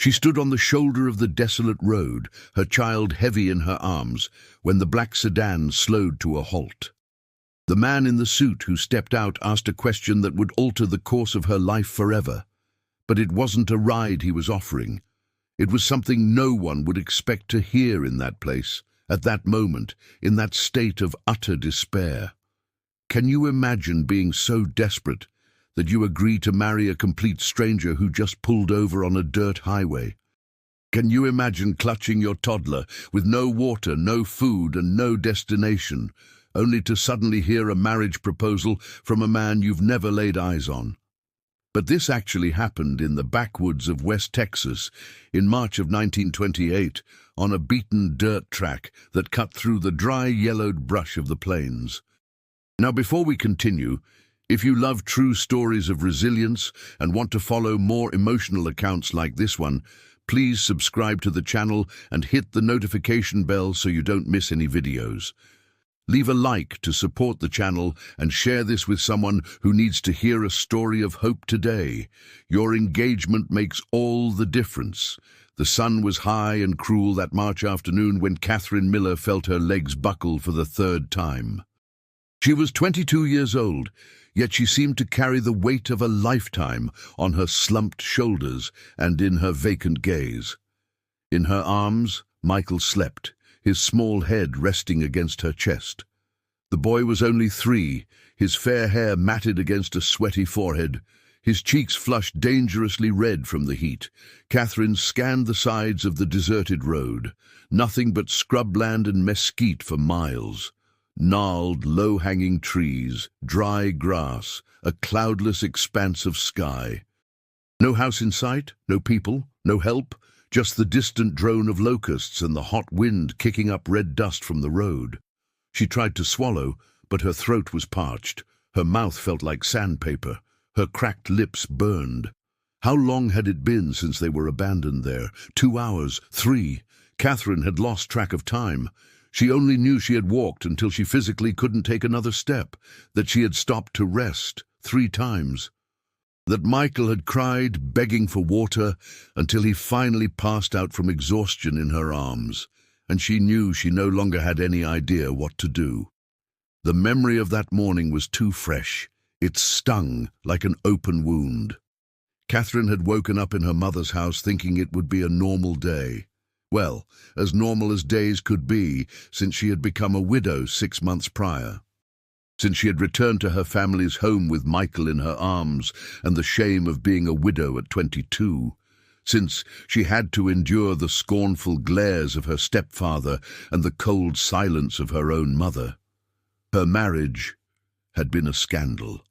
She stood on the shoulder of the desolate road, her child heavy in her arms, when the black sedan slowed to a halt. The man in the suit who stepped out asked a question that would alter the course of her life forever. But it wasn't a ride he was offering. It was something no one would expect to hear in that place, at that moment, in that state of utter despair. Can you imagine being so desperate that you agree to marry a complete stranger who just pulled over on a dirt highway? Can you imagine clutching your toddler with no water, no food, and no destination, only to suddenly hear a marriage proposal from a man you've never laid eyes on? But this actually happened in the backwoods of West Texas in March of 1928 on a beaten dirt track that cut through the dry, yellowed brush of the plains. Now, before we continue, if you love true stories of resilience and want to follow more emotional accounts like this one, please subscribe to the channel and hit the notification bell so you don't miss any videos. Leave a like to support the channel and share this with someone who needs to hear a story of hope today. Your engagement makes all the difference. The sun was high and cruel that March afternoon when Catherine Miller felt her legs buckle for the third time. She was 22 years old, yet she seemed to carry the weight of a lifetime on her slumped shoulders and in her vacant gaze. In her arms, Michael slept, his small head resting against her chest. The boy was only 3, his fair hair matted against a sweaty forehead, his cheeks flushed dangerously red from the heat. Catherine scanned the sides of the deserted road, nothing but scrubland and mesquite for miles. Gnarled, low-hanging trees, dry grass, a cloudless expanse of sky. No house in sight, no people, no help, just the distant drone of locusts and the hot wind kicking up red dust from the road. She tried to swallow, but her throat was parched. Her mouth felt like sandpaper. Her cracked lips burned. How long had it been since they were abandoned there? 2 hours? 3? Catherine had lost track of time. She only knew she had walked until she physically couldn't take another step, that she had stopped to rest 3 times. That Michael had cried, begging for water, until he finally passed out from exhaustion in her arms, and she knew she no longer had any idea what to do. The memory of that morning was too fresh. It stung like an open wound. Catherine had woken up in her mother's house thinking it would be a normal day. Well, as normal as days could be, since she had become a widow 6 months prior. Since she had returned to her family's home with Michael in her arms and the shame of being a widow at 22. Since she had to endure the scornful glares of her stepfather and the cold silence of her own mother. Her marriage had been a scandal.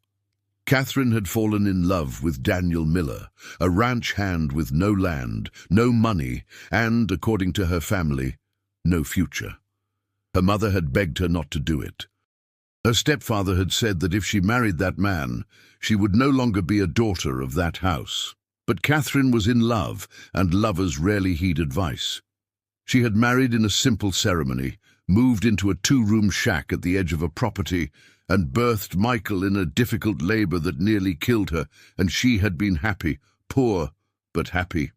Catherine had fallen in love with Daniel Miller, a ranch hand with no land, no money, and, according to her family, no future. Her mother had begged her not to do it. Her stepfather had said that if she married that man, she would no longer be a daughter of that house. But Catherine was in love, and lovers rarely heed advice. She had married in a simple ceremony, moved into a 2-room shack at the edge of a property, and birthed Michael in a difficult labor that nearly killed her, and she had been happy, poor, but happy.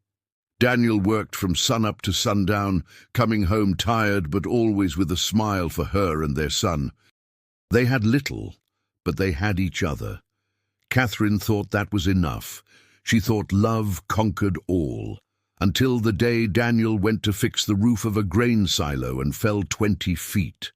Daniel worked from sunup to sundown, coming home tired but always with a smile for her and their son. They had little, but they had each other. Catherine thought that was enough. She thought love conquered all, until the day Daniel went to fix the roof of a grain silo and fell 20 feet.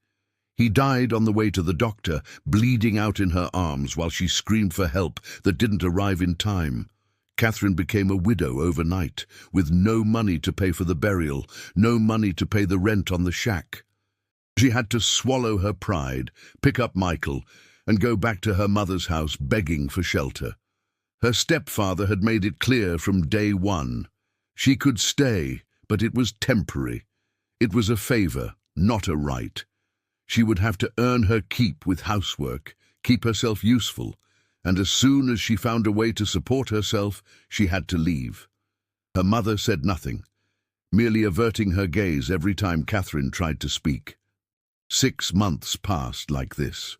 He died on the way to the doctor, bleeding out in her arms while she screamed for help that didn't arrive in time. Catherine became a widow overnight, with no money to pay for the burial, no money to pay the rent on the shack. She had to swallow her pride, pick up Michael, and go back to her mother's house begging for shelter. Her stepfather had made it clear from day one. She could stay, but it was temporary. It was a favor, not a right. She would have to earn her keep with housework, keep herself useful, and as soon as she found a way to support herself, she had to leave. Her mother said nothing, merely averting her gaze every time Catherine tried to speak. 6 months passed like this.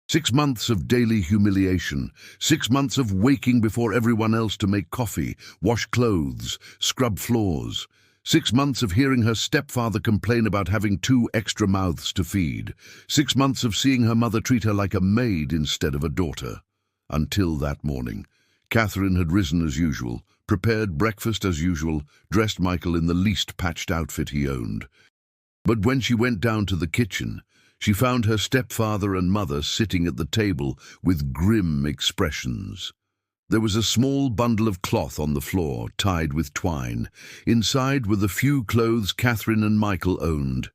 6 months of daily humiliation, 6 months of waking before everyone else to make coffee, wash clothes, scrub floors. 6 months of hearing her stepfather complain about having 2 extra mouths to feed. 6 months of seeing her mother treat her like a maid instead of a daughter. Until that morning. Catherine had risen as usual, prepared breakfast as usual, dressed Michael in the least patched outfit he owned. But when she went down to the kitchen, she found her stepfather and mother sitting at the table with grim expressions. There was a small bundle of cloth on the floor, tied with twine. Inside were the few clothes Catherine and Michael owned.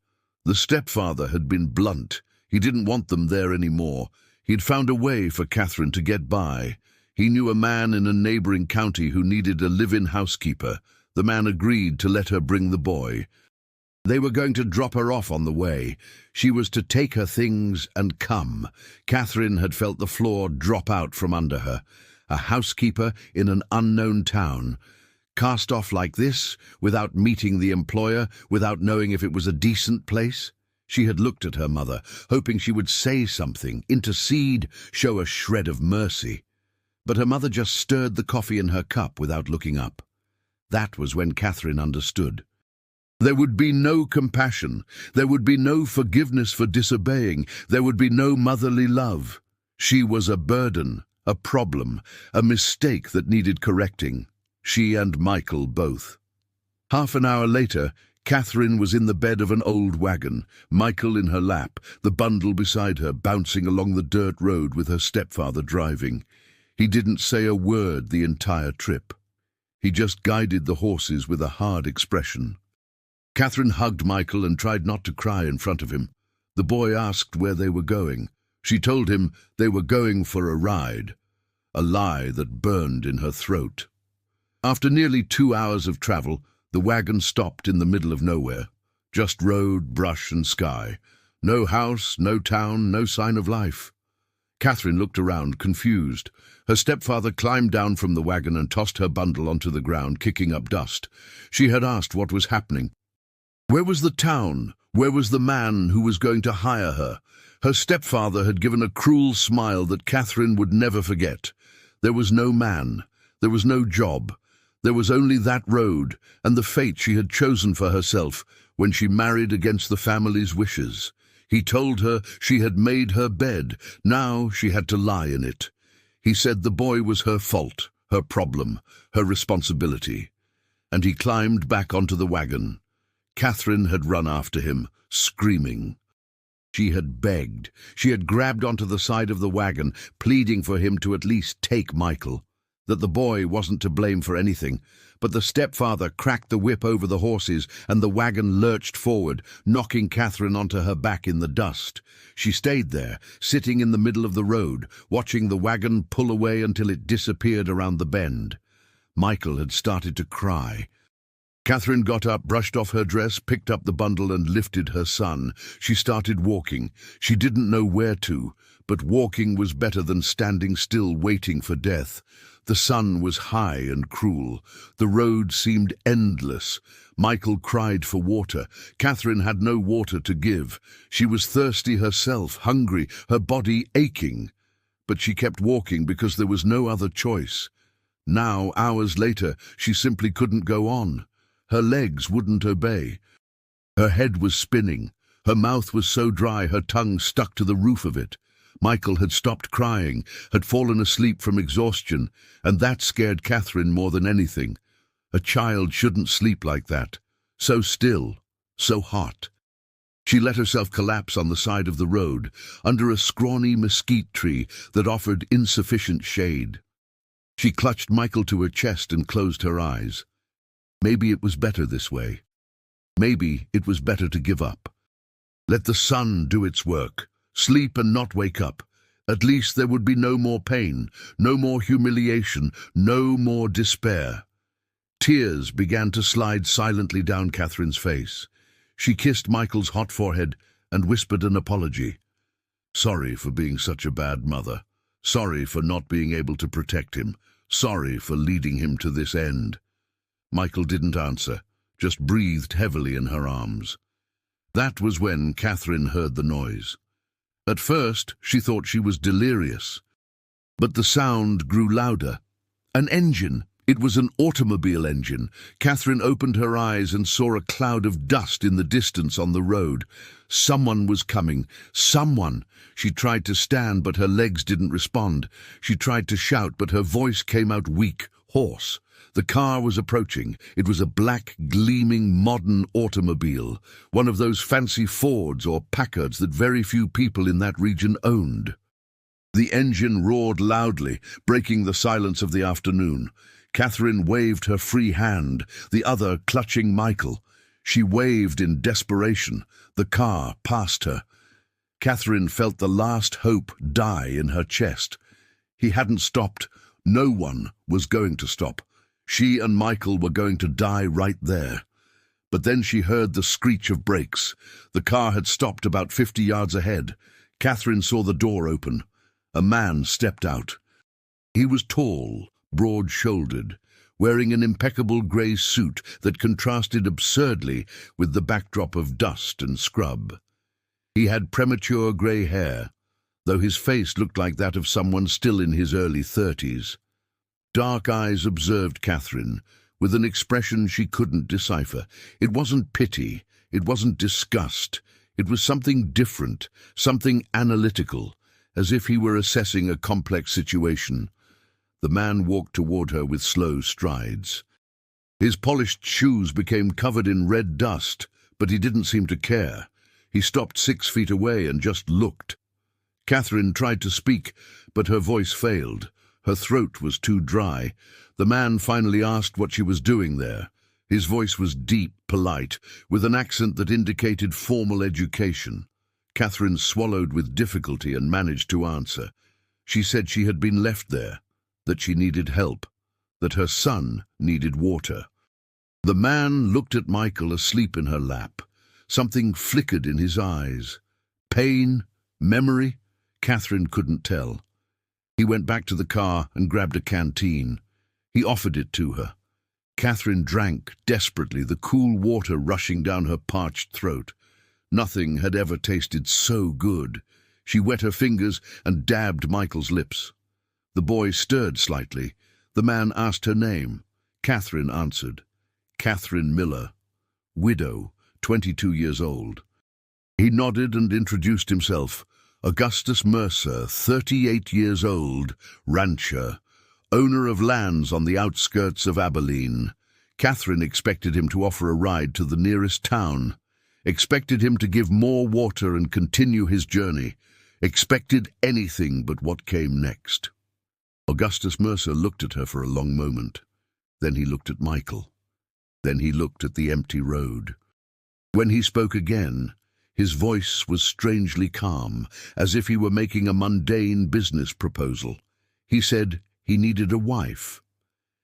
The stepfather had been blunt. He didn't want them there anymore. He'd found a way for Catherine to get by. He knew a man in a neighboring county who needed a live-in housekeeper. The man agreed to let her bring the boy. They were going to drop her off on the way. She was to take her things and come. Catherine had felt the floor drop out from under her. A housekeeper in an unknown town. Cast off like this, without meeting the employer, without knowing if it was a decent place. She had looked at her mother, hoping she would say something, intercede, show a shred of mercy. But her mother just stirred the coffee in her cup without looking up. That was when Catherine understood. There would be no compassion. There would be no forgiveness for disobeying. There would be no motherly love. She was a burden, a problem, a mistake that needed correcting. She and Michael both. Half an hour later, Catherine was in the bed of an old wagon, Michael in her lap, the bundle beside her, bouncing along the dirt road with her stepfather driving. He didn't say a word the entire trip. He just guided the horses with a hard expression. Catherine hugged Michael and tried not to cry in front of him. The boy asked where they were going. She told him they were going for a ride, a lie that burned in her throat. After nearly 2 hours of travel, the wagon stopped in the middle of nowhere. Just road, brush and sky. No house, no town, no sign of life. Catherine looked around, confused. Her stepfather climbed down from the wagon and tossed her bundle onto the ground, kicking up dust. She had asked what was happening. Where was the town? Where was the man who was going to hire her? Her stepfather had given a cruel smile that Catherine would never forget. There was no man. There was no job. There was only that road and the fate she had chosen for herself when she married against the family's wishes. He told her she had made her bed. Now she had to lie in it. He said the boy was her fault, her problem, her responsibility. And he climbed back onto the wagon. Catherine had run after him, screaming. She had begged. She had grabbed onto the side of the wagon, pleading for him to at least take Michael. That the boy wasn't to blame for anything. But the stepfather cracked the whip over the horses and the wagon lurched forward, knocking Catherine onto her back in the dust. She stayed there, sitting in the middle of the road, watching the wagon pull away until it disappeared around the bend. Michael had started to cry. Catherine got up, brushed off her dress, picked up the bundle and lifted her son. She started walking. She didn't know where to, but walking was better than standing still waiting for death. The sun was high and cruel. The road seemed endless. Michael cried for water. Catherine had no water to give. She was thirsty herself, hungry, her body aching. But she kept walking because there was no other choice. Now, hours later, she simply couldn't go on. Her legs wouldn't obey. Her head was spinning. Her mouth was so dry her tongue stuck to the roof of it. Michael had stopped crying, had fallen asleep from exhaustion, and that scared Catherine more than anything. A child shouldn't sleep like that. So still, so hot. She let herself collapse on the side of the road, under a scrawny mesquite tree that offered insufficient shade. She clutched Michael to her chest and closed her eyes. Maybe it was better this way. Maybe it was better to give up. Let the sun do its work. Sleep and not wake up. At least there would be no more pain, no more humiliation, no more despair. Tears began to slide silently down Catherine's face. She kissed Michael's hot forehead and whispered an apology. Sorry for being such a bad mother. Sorry for not being able to protect him. Sorry for leading him to this end. Michael didn't answer, just breathed heavily in her arms. That was when Catherine heard the noise. At first, she thought she was delirious. But the sound grew louder. An engine! It was an automobile engine. Catherine opened her eyes and saw a cloud of dust in the distance on the road. Someone was coming. Someone! She tried to stand, but her legs didn't respond. She tried to shout, but her voice came out weak, hoarse. The car was approaching. It was a black, gleaming, modern automobile, one of those fancy Fords or Packards that very few people in that region owned. The engine roared loudly, breaking the silence of the afternoon. Catherine waved her free hand, the other clutching Michael. She waved in desperation. The car passed her. Catherine felt the last hope die in her chest. He hadn't stopped. No one was going to stop. She and Michael were going to die right there. But then she heard the screech of brakes. The car had stopped about 50 yards ahead. Catherine saw the door open. A man stepped out. He was tall, broad-shouldered, wearing an impeccable grey suit that contrasted absurdly with the backdrop of dust and scrub. He had premature grey hair, though his face looked like that of someone still in his early 30s. Dark eyes observed Catherine, with an expression she couldn't decipher. It wasn't pity, it wasn't disgust. It was something different, something analytical, as if he were assessing a complex situation. The man walked toward her with slow strides. His polished shoes became covered in red dust, but he didn't seem to care. He stopped 6 feet away and just looked. Catherine tried to speak, but her voice failed. Her throat was too dry. The man finally asked what she was doing there. His voice was deep, polite, with an accent that indicated formal education. Catherine swallowed with difficulty and managed to answer. She said she had been left there, that she needed help, that her son needed water. The man looked at Michael asleep in her lap. Something flickered in his eyes. Pain? Memory? Catherine couldn't tell. He went back to the car and grabbed a canteen. He offered it to her. Catherine drank desperately, the cool water rushing down her parched throat. Nothing had ever tasted so good. She wet her fingers and dabbed Michael's lips. The boy stirred slightly. The man asked her name. Catherine answered. Catherine Miller. Widow, 22 years old. He nodded and introduced himself. Augustus Mercer, 38 years old, rancher, owner of lands on the outskirts of Abilene. Catherine expected him to offer a ride to the nearest town, expected him to give more water and continue his journey, expected anything but what came next. Augustus Mercer looked at her for a long moment. Then he looked at Michael. Then he looked at the empty road. When he spoke again, his voice was strangely calm, as if he were making a mundane business proposal. He said he needed a wife.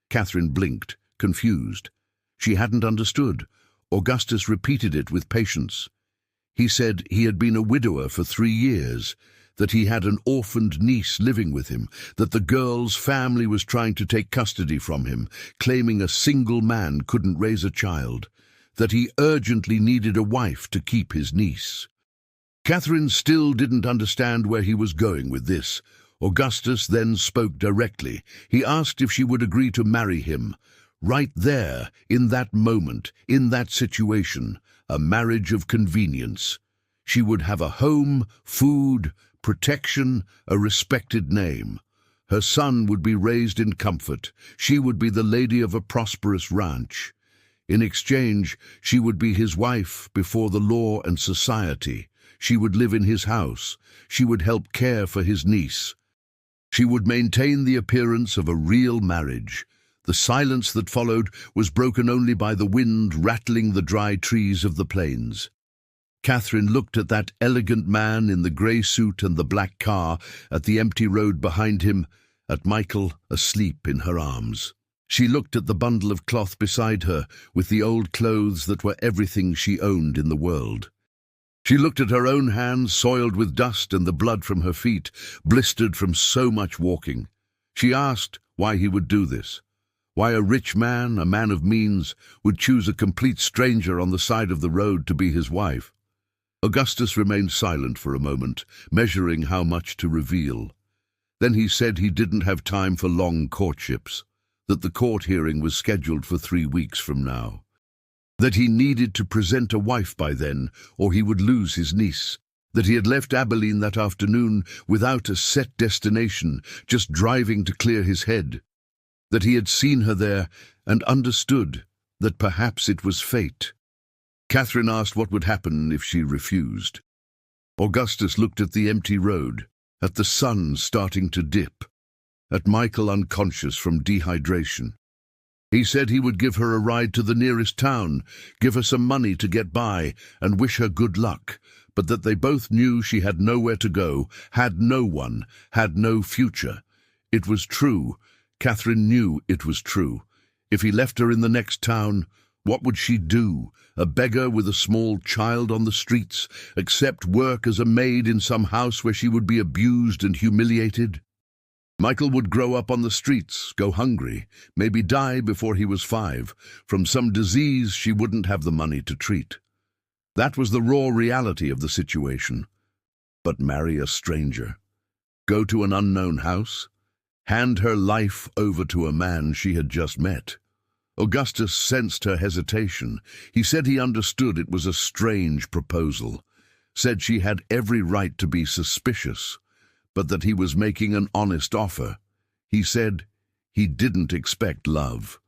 Catherine blinked, confused. She hadn't understood. Augustus repeated it with patience. He said he had been a widower for 3 years, that he had an orphaned niece living with him, that the girl's family was trying to take custody from him, claiming a single man couldn't raise a child, that he urgently needed a wife to keep his niece. Catherine still didn't understand where he was going with this. Augustus then spoke directly. He asked if she would agree to marry him. Right there, in that moment, in that situation, a marriage of convenience. She would have a home, food, protection, a respected name. Her son would be raised in comfort. She would be the lady of a prosperous ranch. In exchange, she would be his wife before the law and society. She would live in his house. She would help care for his niece. She would maintain the appearance of a real marriage. The silence that followed was broken only by the wind rattling the dry trees of the plains. Catherine looked at that elegant man in the grey suit and the black car, at the empty road behind him, at Michael asleep in her arms. She looked at the bundle of cloth beside her, with the old clothes that were everything she owned in the world. She looked at her own hands, soiled with dust, and the blood from her feet, blistered from so much walking. She asked why he would do this, why a rich man, a man of means, would choose a complete stranger on the side of the road to be his wife. Augustus remained silent for a moment, measuring how much to reveal. Then he said he didn't have time for long courtships, that the court hearing was scheduled for 3 weeks from now, that he needed to present a wife by then, or he would lose his niece, that he had left Abilene that afternoon without a set destination, just driving to clear his head, that he had seen her there and understood that perhaps it was fate. Catherine asked what would happen if she refused. Augustus looked at the empty road, at the sun starting to dip, at Michael unconscious from dehydration. He said he would give her a ride to the nearest town, give her some money to get by, and wish her good luck, but that they both knew she had nowhere to go, had no one, had no future. It was true. Catherine knew it was true. If he left her in the next town, what would she do? A beggar with a small child on the streets, accept work as a maid in some house where she would be abused and humiliated? Michael would grow up on the streets, go hungry, maybe die before he was 5, from some disease she wouldn't have the money to treat. That was the raw reality of the situation. But marry a stranger, go to an unknown house, hand her life over to a man she had just met. Augustus sensed her hesitation. He said he understood it was a strange proposal, said she had every right to be suspicious, but that he was making an honest offer. He said he didn't expect love,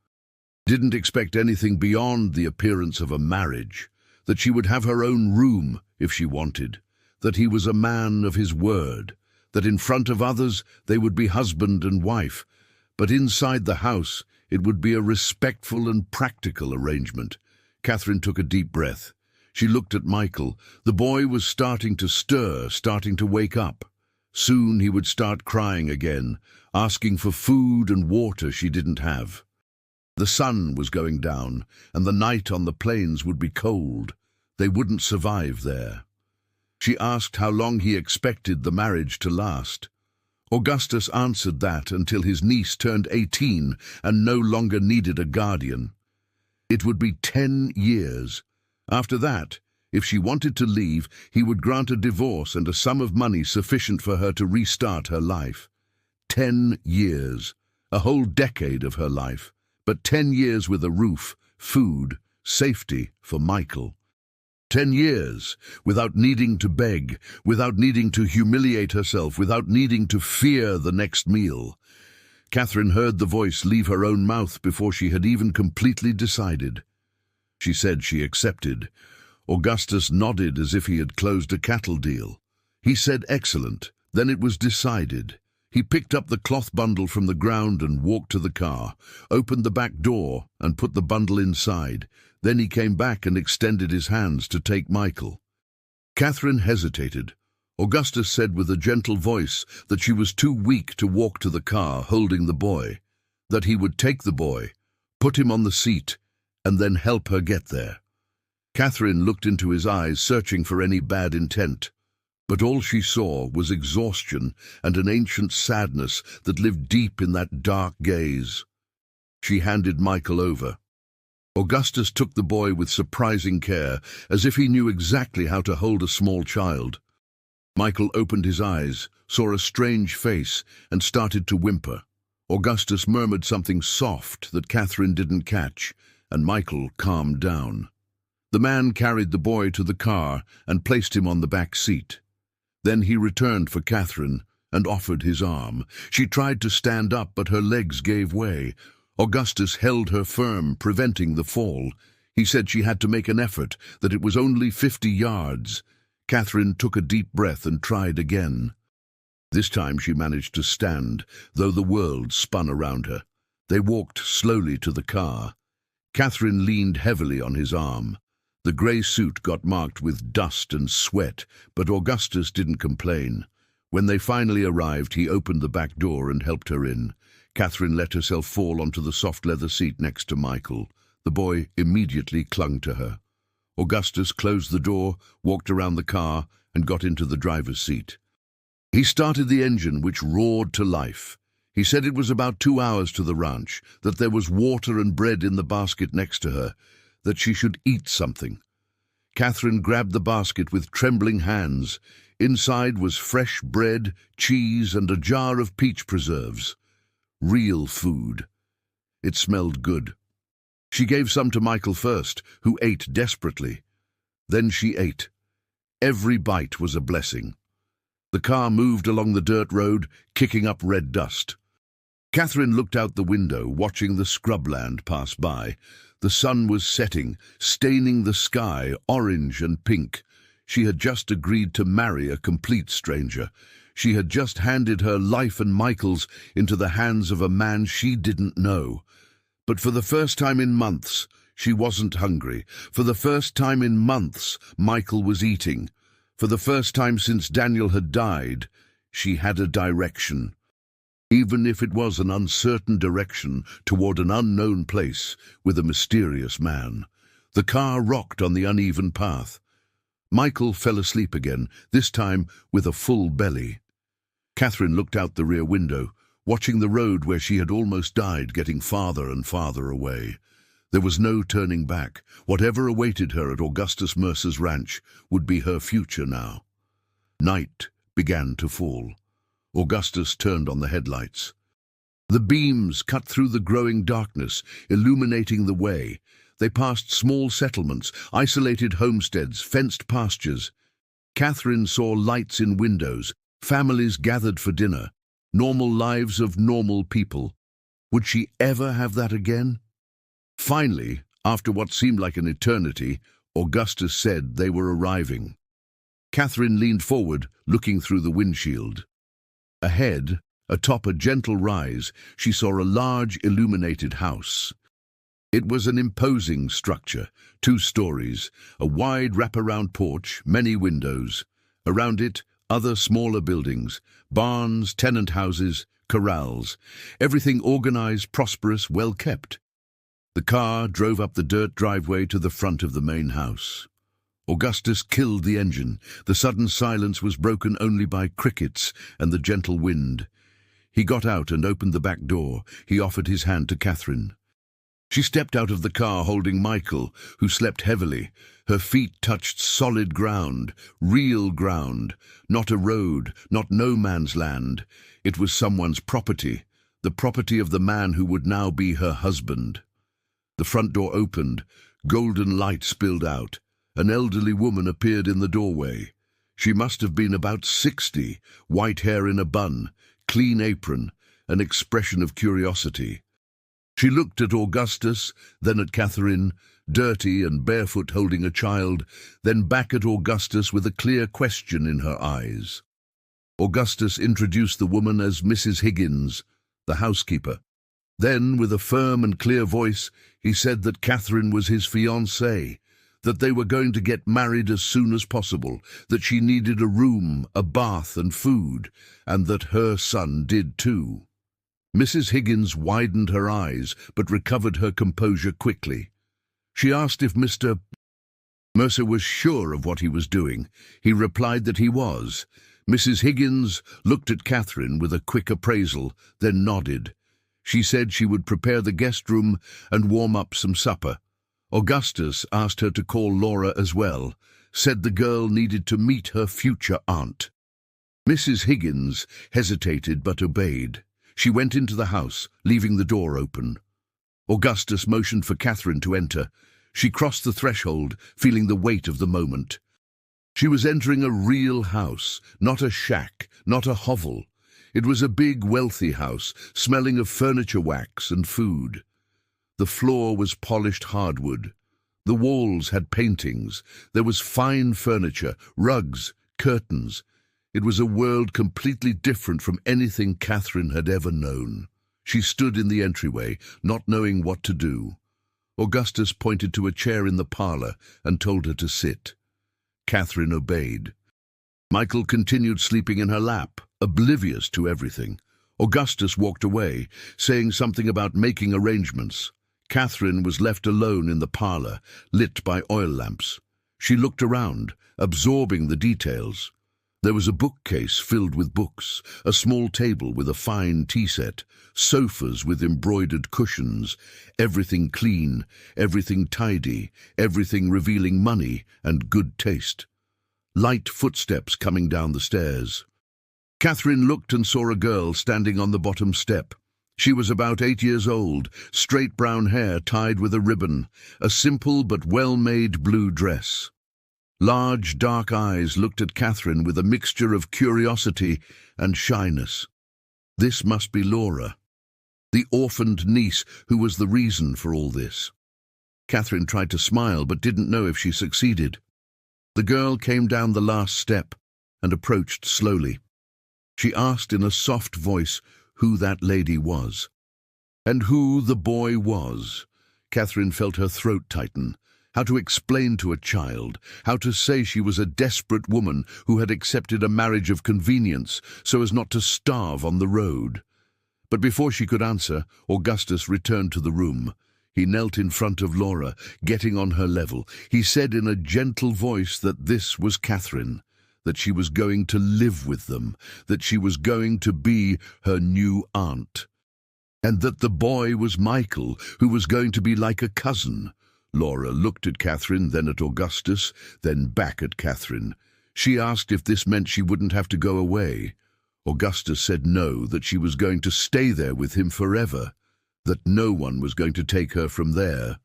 didn't expect anything beyond the appearance of a marriage, that she would have her own room if she wanted, that he was a man of his word, that in front of others they would be husband and wife, but inside the house it would be a respectful and practical arrangement. Catherine took a deep breath. She looked at Michael. The boy was starting to stir, starting to wake up. Soon he would start crying again, asking for food and water she didn't have. The sun was going down, and the night on the plains would be cold. They wouldn't survive there. She asked how long he expected the marriage to last. Augustus answered that until his niece turned 18 and no longer needed a guardian. It would be 10 years. After that, if she wanted to leave, he would grant a divorce and a sum of money sufficient for her to restart her life. 10 years, a whole decade of her life, but 10 years with a roof, food, safety for Michael. 10 years, without needing to beg, without needing to humiliate herself, without needing to fear the next meal. Catherine heard the voice leave her own mouth before she had even completely decided. She said she accepted. Augustus nodded as if he had closed a cattle deal. He said excellent. Then it was decided. He picked up the cloth bundle from the ground and walked to the car, opened the back door and put the bundle inside. Then he came back and extended his hands to take Michael. Catherine hesitated. Augustus said with a gentle voice that she was too weak to walk to the car holding the boy, that he would take the boy, put him on the seat, and then help her get there. Catherine looked into his eyes, searching for any bad intent, but all she saw was exhaustion and an ancient sadness that lived deep in that dark gaze. She handed Michael over. Augustus took the boy with surprising care, as if he knew exactly how to hold a small child. Michael opened his eyes, saw a strange face, and started to whimper. Augustus murmured something soft that Catherine didn't catch, and Michael calmed down. The man carried the boy to the car and placed him on the back seat. Then he returned for Catherine and offered his arm. She tried to stand up, but her legs gave way. Augustus held her firm, preventing the fall. He said she had to make an effort, that it was only 50 yards. Catherine took a deep breath and tried again. This time she managed to stand, though the world spun around her. They walked slowly to the car. Catherine leaned heavily on his arm. The grey suit got marked with dust and sweat, but Augustus didn't complain. When they finally arrived, he opened the back door and helped her in. Catherine let herself fall onto the soft leather seat next to Michael. The boy immediately clung to her. Augustus closed the door, walked around the car, and got into the driver's seat. He started the engine, which roared to life. He said it was about 2 hours to the ranch, that there was water and bread in the basket next to her, that she should eat something. Catherine grabbed the basket with trembling hands. Inside was fresh bread, cheese, and a jar of peach preserves. Real food. It smelled good. She gave some to Michael first, who ate desperately. Then she ate. Every bite was a blessing. The car moved along the dirt road, kicking up red dust. Catherine looked out the window, watching the scrubland pass by. The sun was setting, staining the sky orange and pink. She had just agreed to marry a complete stranger. She had just handed her life and Michael's into the hands of a man she didn't know. But for the first time in months, she wasn't hungry. For the first time in months, Michael was eating. For the first time since Daniel had died, she had a direction. Even if it was an uncertain direction toward an unknown place with a mysterious man. The car rocked on the uneven path. Michael fell asleep again, this time with a full belly. Catherine looked out the rear window, watching the road where she had almost died getting farther and farther away. There was no turning back. Whatever awaited her at Augustus Mercer's ranch would be her future now. Night began to fall. Augustus turned on the headlights. The beams cut through the growing darkness, illuminating the way. They passed small settlements, isolated homesteads, fenced pastures. Catherine saw lights in windows, families gathered for dinner, normal lives of normal people. Would she ever have that again? Finally, after what seemed like an eternity, Augustus said they were arriving. Catherine leaned forward, looking through the windshield. Ahead, atop a gentle rise, she saw a large illuminated house. It was an imposing structure, 2 stories, a wide wraparound porch, many windows. Around it, other smaller buildings, barns, tenant houses, corrals, everything organized, prosperous, well kept. The car drove up the dirt driveway to the front of the main house. Augustus killed the engine. The sudden silence was broken only by crickets and the gentle wind. He got out and opened the back door. He offered his hand to Catherine. She stepped out of the car holding Michael, who slept heavily. Her feet touched solid ground, real ground, not a road, not no man's land. It was someone's property, the property of the man who would now be her husband. The front door opened. Golden light spilled out. An elderly woman appeared in the doorway. She must have been about 60, white hair in a bun, clean apron, an expression of curiosity. She looked at Augustus, then at Catherine, dirty and barefoot holding a child, then back at Augustus with a clear question in her eyes. Augustus introduced the woman as Mrs. Higgins, the housekeeper. Then, with a firm and clear voice, he said that Catherine was his fiancée, that they were going to get married as soon as possible, that she needed a room, a bath and food, and that her son did too. Mrs. Higgins widened her eyes, but recovered her composure quickly. She asked if Mr. Mercer was sure of what he was doing. He replied that he was. Mrs. Higgins looked at Catherine with a quick appraisal, then nodded. She said she would prepare the guest room and warm up some supper. Augustus asked her to call Laura as well, said the girl needed to meet her future aunt. Mrs. Higgins hesitated but obeyed. She went into the house, leaving the door open. Augustus motioned for Catherine to enter. She crossed the threshold, feeling the weight of the moment. She was entering a real house, not a shack, not a hovel. It was a big, wealthy house, smelling of furniture wax and food. The floor was polished hardwood. The walls had paintings. There was fine furniture, rugs, curtains. It was a world completely different from anything Catherine had ever known. She stood in the entryway, not knowing what to do. Augustus pointed to a chair in the parlor and told her to sit. Catherine obeyed. Michael continued sleeping in her lap, oblivious to everything. Augustus walked away, saying something about making arrangements. Catherine was left alone in the parlor, lit by oil lamps. She looked around, absorbing the details. There was a bookcase filled with books, a small table with a fine tea set, sofas with embroidered cushions, everything clean, everything tidy, everything revealing money and good taste. Light footsteps coming down the stairs. Catherine looked and saw a girl standing on the bottom step. She was about 8 years old, straight brown hair tied with a ribbon, a simple but well-made blue dress. Large, dark eyes looked at Catherine with a mixture of curiosity and shyness. This must be Laura, the orphaned niece who was the reason for all this. Catherine tried to smile but didn't know if she succeeded. The girl came down the last step and approached slowly. She asked in a soft voice who that lady was. And who the boy was. Catherine felt her throat tighten. How to explain to a child, how to say she was a desperate woman who had accepted a marriage of convenience so as not to starve on the road. But before she could answer, Augustus returned to the room. He knelt in front of Laura, getting on her level. He said in a gentle voice that this was Catherine, that she was going to live with them, that she was going to be her new aunt, and that the boy was Michael, who was going to be like a cousin. Laura looked at Catherine, then at Augustus, then back at Catherine. She asked if this meant she wouldn't have to go away. Augustus said no, that she was going to stay there with him forever, that no one was going to take her from there.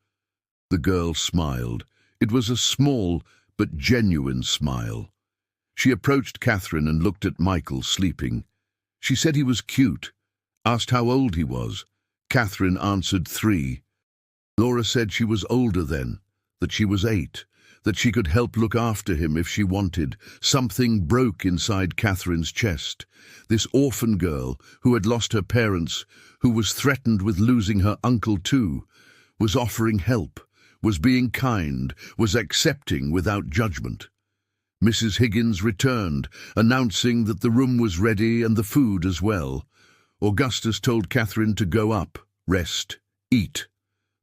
The girl smiled. It was a small but genuine smile. She approached Catherine and looked at Michael sleeping. She said he was cute, asked how old he was. Catherine answered 3. Laura said she was older then, that she was 8, that she could help look after him if she wanted. Something broke inside Catherine's chest. This orphan girl, who had lost her parents, who was threatened with losing her uncle too, was offering help, was being kind, was accepting without judgment. Mrs. Higgins returned, announcing that the room was ready and the food as well. Augustus told Catherine to go up, rest, eat,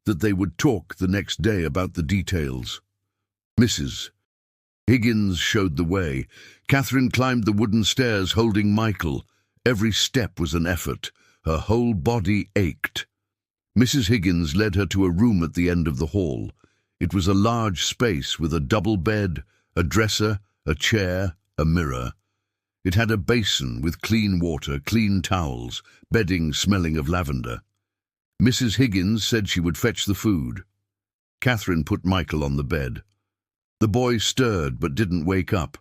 that they would talk the next day about the details. Mrs. Higgins showed the way. Catherine climbed the wooden stairs holding Michael. Every step was an effort. Her whole body ached. Mrs. Higgins led her to a room at the end of the hall. It was a large space with a double bed, a dresser, a chair, a mirror. It had a basin with clean water, clean towels, bedding smelling of lavender. Mrs. Higgins said she would fetch the food. Catherine put Michael on the bed. The boy stirred but didn't wake up.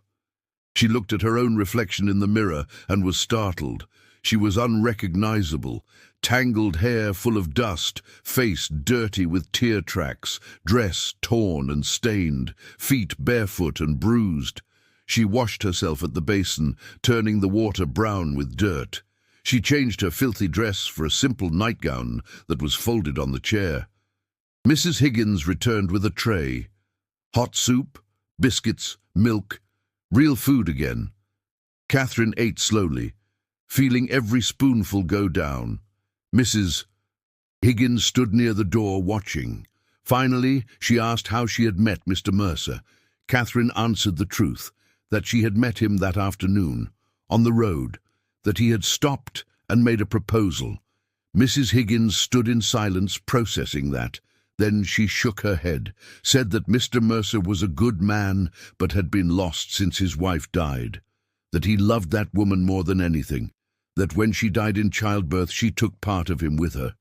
She looked at her own reflection in the mirror and was startled. She was unrecognizable, tangled hair full of dust, face dirty with tear tracks, dress torn and stained, feet barefoot and bruised. She washed herself at the basin, turning the water brown with dirt. She changed her filthy dress for a simple nightgown that was folded on the chair. Mrs. Higgins returned with a tray. Hot soup, biscuits, milk, real food again. Catherine ate slowly, feeling every spoonful go down. Mrs. Higgins stood near the door watching. Finally, she asked how she had met Mr. Mercer. Catherine answered the truth, that she had met him that afternoon, on the road, that he had stopped and made a proposal. Mrs. Higgins stood in silence, processing that. Then she shook her head, said that Mr. Mercer was a good man, but had been lost since his wife died, that he loved that woman more than anything, that when she died in childbirth she took part of him with her,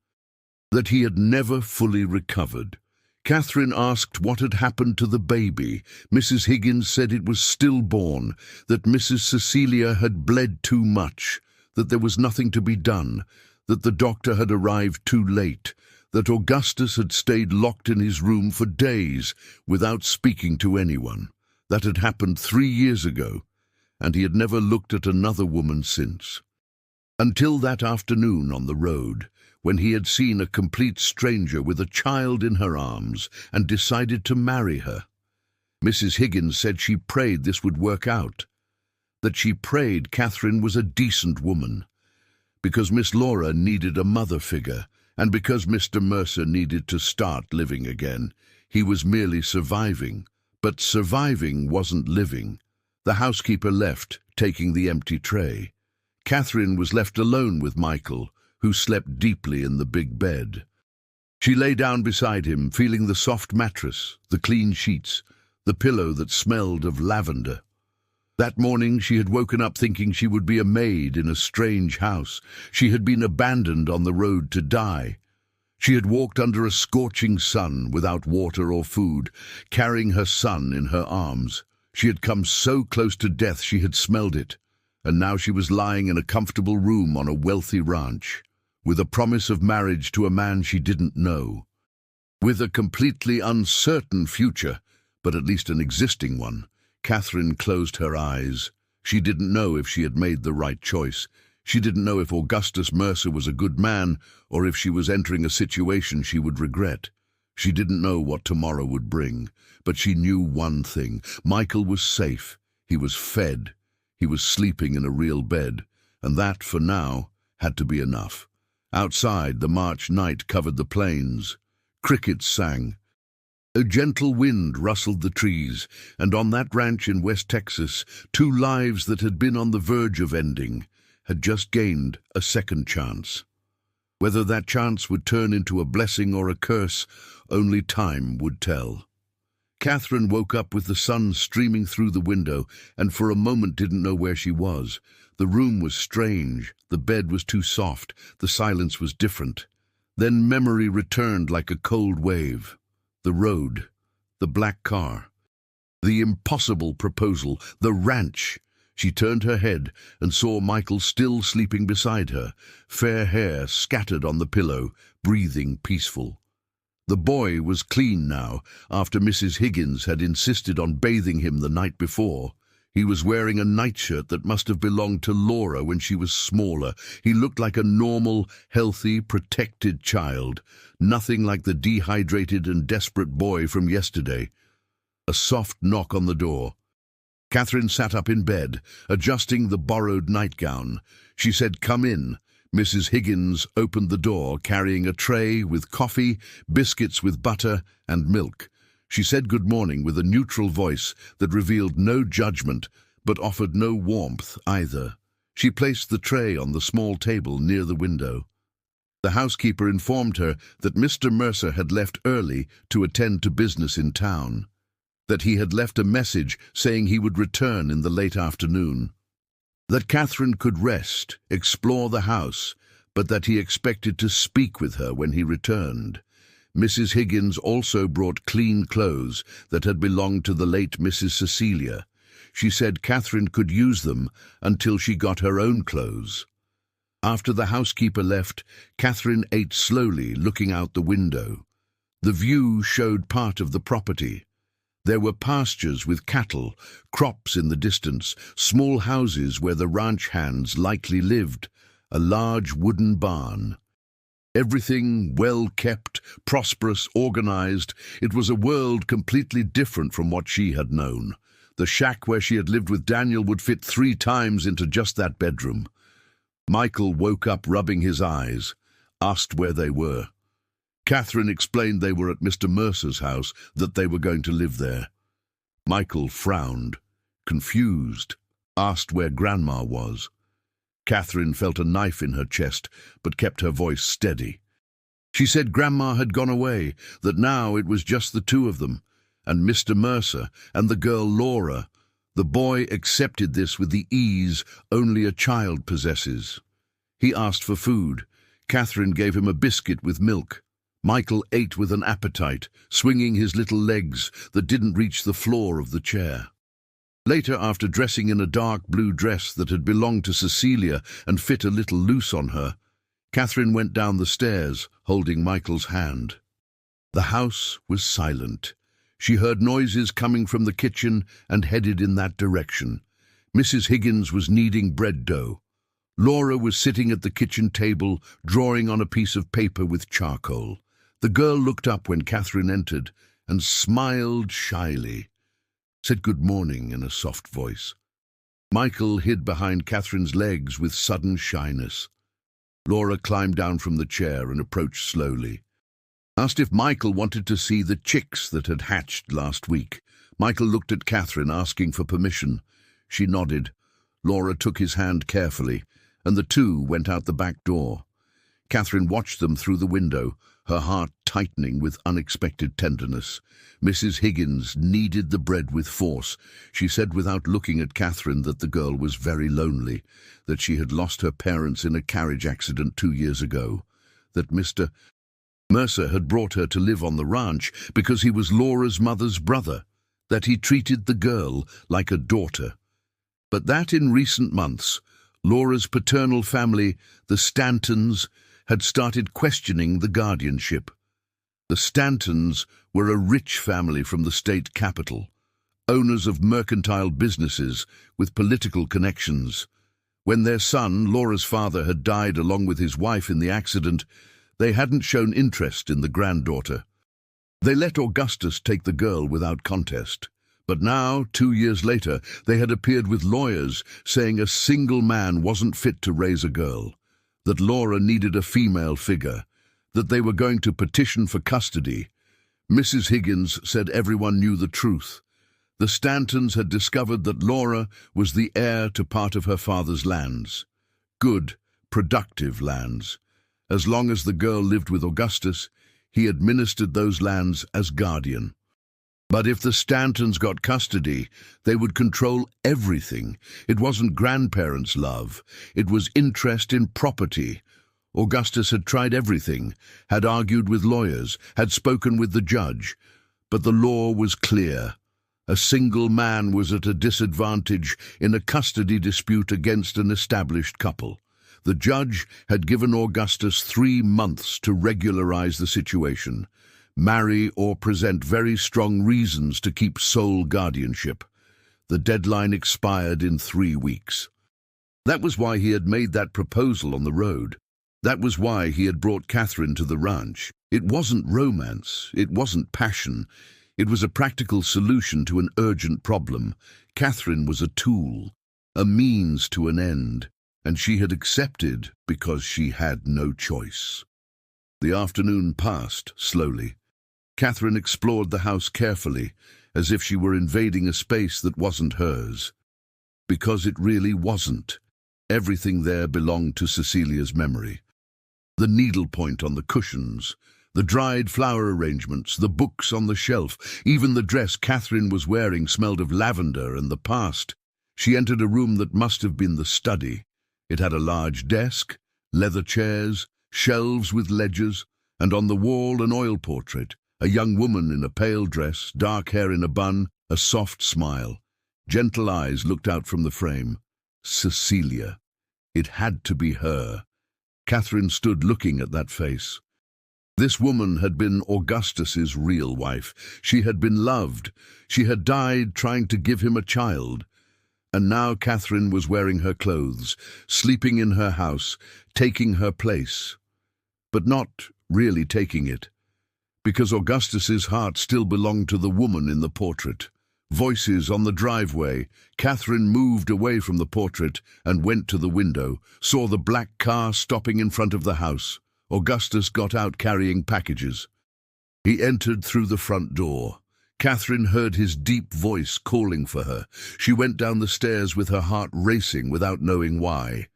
that he had never fully recovered. Catherine asked what had happened to the baby. Mrs. Higgins said it was stillborn, that Mrs. Cecilia had bled too much, that there was nothing to be done, that the doctor had arrived too late, that Augustus had stayed locked in his room for days without speaking to anyone. That had happened 3 years ago, and he had never looked at another woman since. Until that afternoon on the road, when he had seen a complete stranger with a child in her arms and decided to marry her. Mrs. Higgins said she prayed this would work out, that she prayed Catherine was a decent woman, because Miss Laura needed a mother figure, and because Mr. Mercer needed to start living again. He was merely surviving, but surviving wasn't living. The housekeeper left, taking the empty tray. Catherine was left alone with Michael, who slept deeply in the big bed. She lay down beside him, feeling the soft mattress, the clean sheets, the pillow that smelled of lavender. That morning she had woken up thinking she would be a maid in a strange house. She had been abandoned on the road to die. She had walked under a scorching sun, without water or food, carrying her son in her arms. She had come so close to death she had smelled it, and now she was lying in a comfortable room on a wealthy ranch, with a promise of marriage to a man she didn't know. With a completely uncertain future, but at least an existing one, Catherine closed her eyes. She didn't know if she had made the right choice. She didn't know if Augustus Mercer was a good man, or if she was entering a situation she would regret. She didn't know what tomorrow would bring, but she knew one thing. Michael was safe. He was fed. He was sleeping in a real bed, and that, for now, had to be enough. Outside, the March night covered the plains. Crickets sang. A gentle wind rustled the trees, and on that ranch in West Texas, two lives that had been on the verge of ending had just gained a second chance. Whether that chance would turn into a blessing or a curse, only time would tell. Catherine woke up with the sun streaming through the window, and for a moment didn't know where she was. The room was strange, the bed was too soft, the silence was different. Then memory returned like a cold wave. The road, the black car, the impossible proposal, the ranch. She turned her head and saw Michael still sleeping beside her, fair hair scattered on the pillow, breathing peaceful. The boy was clean now, after Mrs. Higgins had insisted on bathing him the night before. He was wearing a nightshirt that must have belonged to Laura when she was smaller. He looked like a normal, healthy, protected child, nothing like the dehydrated and desperate boy from yesterday. A soft knock on the door. Catherine sat up in bed, adjusting the borrowed nightgown. She said, "Come in." Mrs. Higgins opened the door, carrying a tray with coffee, biscuits with butter, and milk. She said good morning with a neutral voice that revealed no judgment, but offered no warmth either. She placed the tray on the small table near the window. The housekeeper informed her that Mr. Mercer had left early to attend to business in town, that he had left a message saying he would return in the late afternoon, that Catherine could rest, explore the house, but that he expected to speak with her when he returned. Mrs. Higgins also brought clean clothes that had belonged to the late Mrs. Cecilia. She said Catherine could use them until she got her own clothes. After the housekeeper left, Catherine ate slowly, looking out the window. The view showed part of the property. There were pastures with cattle, crops in the distance, small houses where the ranch hands likely lived, a large wooden barn. Everything well-kept, prosperous, organized. It was a world completely different from what she had known. The shack where she had lived with Daniel would fit 3 times into just that bedroom. Michael woke up rubbing his eyes, asked where they were. Catherine explained they were at Mr. Mercer's house, that they were going to live there. Michael frowned, confused, asked where Grandma was. Catherine felt a knife in her chest, but kept her voice steady. She said Grandma had gone away, that now it was just the two of them, and Mr. Mercer and the girl Laura. The boy accepted this with the ease only a child possesses. He asked for food. Catherine gave him a biscuit with milk. Michael ate with an appetite, swinging his little legs that didn't reach the floor of the chair. Later, after dressing in a dark blue dress that had belonged to Cecilia and fit a little loose on her, Catherine went down the stairs, holding Michael's hand. The house was silent. She heard noises coming from the kitchen and headed in that direction. Mrs. Higgins was kneading bread dough. Laura was sitting at the kitchen table, drawing on a piece of paper with charcoal. The girl looked up when Catherine entered and smiled shyly, said good morning in a soft voice. Michael hid behind Catherine's legs with sudden shyness. Laura climbed down from the chair and approached slowly. Asked if Michael wanted to see the chicks that had hatched last week. Michael looked at Catherine, asking for permission. She nodded. Laura took his hand carefully, and the two went out the back door. Catherine watched them through the window, her heart tightening with unexpected tenderness. Mrs. Higgins kneaded the bread with force. She said without looking at Catherine that the girl was very lonely, that she had lost her parents in a carriage accident 2 years ago, that Mr. Mercer had brought her to live on the ranch because he was Laura's mother's brother, that he treated the girl like a daughter. But that in recent months, Laura's paternal family, the Stantons, had started questioning the guardianship. The Stantons were a rich family from the state capital, owners of mercantile businesses with political connections. When their son, Laura's father, had died along with his wife in the accident, they hadn't shown interest in the granddaughter. They let Augustus take the girl without contest. But now, 2 years later, they had appeared with lawyers saying a single man wasn't fit to raise a girl, that Laura needed a female figure, that they were going to petition for custody. Mrs. Higgins said everyone knew the truth. The Stantons had discovered that Laura was the heir to part of her father's lands. Good, productive lands. As long as the girl lived with Augustus, he administered those lands as guardian. But if the Stantons got custody, they would control everything. It wasn't grandparents' love. It was interest in property. Augustus had tried everything, had argued with lawyers, had spoken with the judge. But the law was clear. A single man was at a disadvantage in a custody dispute against an established couple. The judge had given Augustus 3 months to regularize the situation, marry or present very strong reasons to keep sole guardianship. The deadline expired in 3 weeks. That was why he had made that proposal on the road. That was why he had brought Catherine to the ranch. It wasn't romance, it wasn't passion. It was a practical solution to an urgent problem. Catherine was a tool, a means to an end, and she had accepted because she had no choice. The afternoon passed slowly. Catherine explored the house carefully, as if she were invading a space that wasn't hers. Because it really wasn't. Everything there belonged to Cecilia's memory. The needlepoint on the cushions, the dried flower arrangements, the books on the shelf, even the dress Catherine was wearing smelled of lavender and the past. She entered a room that must have been the study. It had a large desk, leather chairs, shelves with ledgers, and on the wall an oil portrait, a young woman in a pale dress, dark hair in a bun, a soft smile. Gentle eyes looked out from the frame. Cecilia. It had to be her. Catherine stood looking at that face. This woman had been Augustus's real wife. She had been loved. She had died trying to give him a child. And now Catherine was wearing her clothes, sleeping in her house, taking her place. But not really taking it, because Augustus's heart still belonged to the woman in the portrait. Voices on the driveway. Catherine moved away from the portrait and went to the window, saw the black car stopping in front of the house. Augustus got out carrying packages. He entered through the front door. Catherine heard his deep voice calling for her. She went down the stairs with her heart racing without knowing why.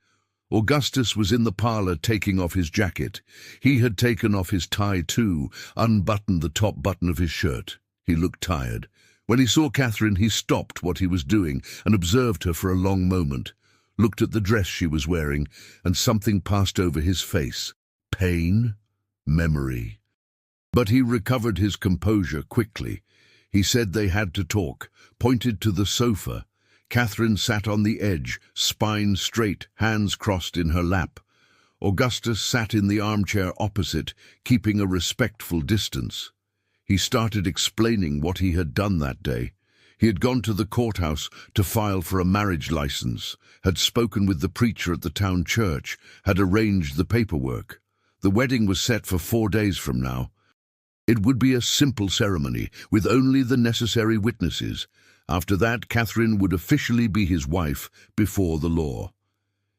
Augustus was in the parlor taking off his jacket. He had taken off his tie too, unbuttoned the top button of his shirt. He looked tired. When he saw Catherine, he stopped what he was doing and observed her for a long moment, looked at the dress she was wearing, and something passed over his face. Pain? Memory? But he recovered his composure quickly. He said they had to talk, pointed to the sofa. Catherine sat on the edge, spine straight, hands crossed in her lap. Augustus sat in the armchair opposite, keeping a respectful distance. He started explaining what he had done that day. He had gone to the courthouse to file for a marriage license, had spoken with the preacher at the town church, had arranged the paperwork. The wedding was set for 4 days from now. It would be a simple ceremony, with only the necessary witnesses. After that, Catherine would officially be his wife before the law.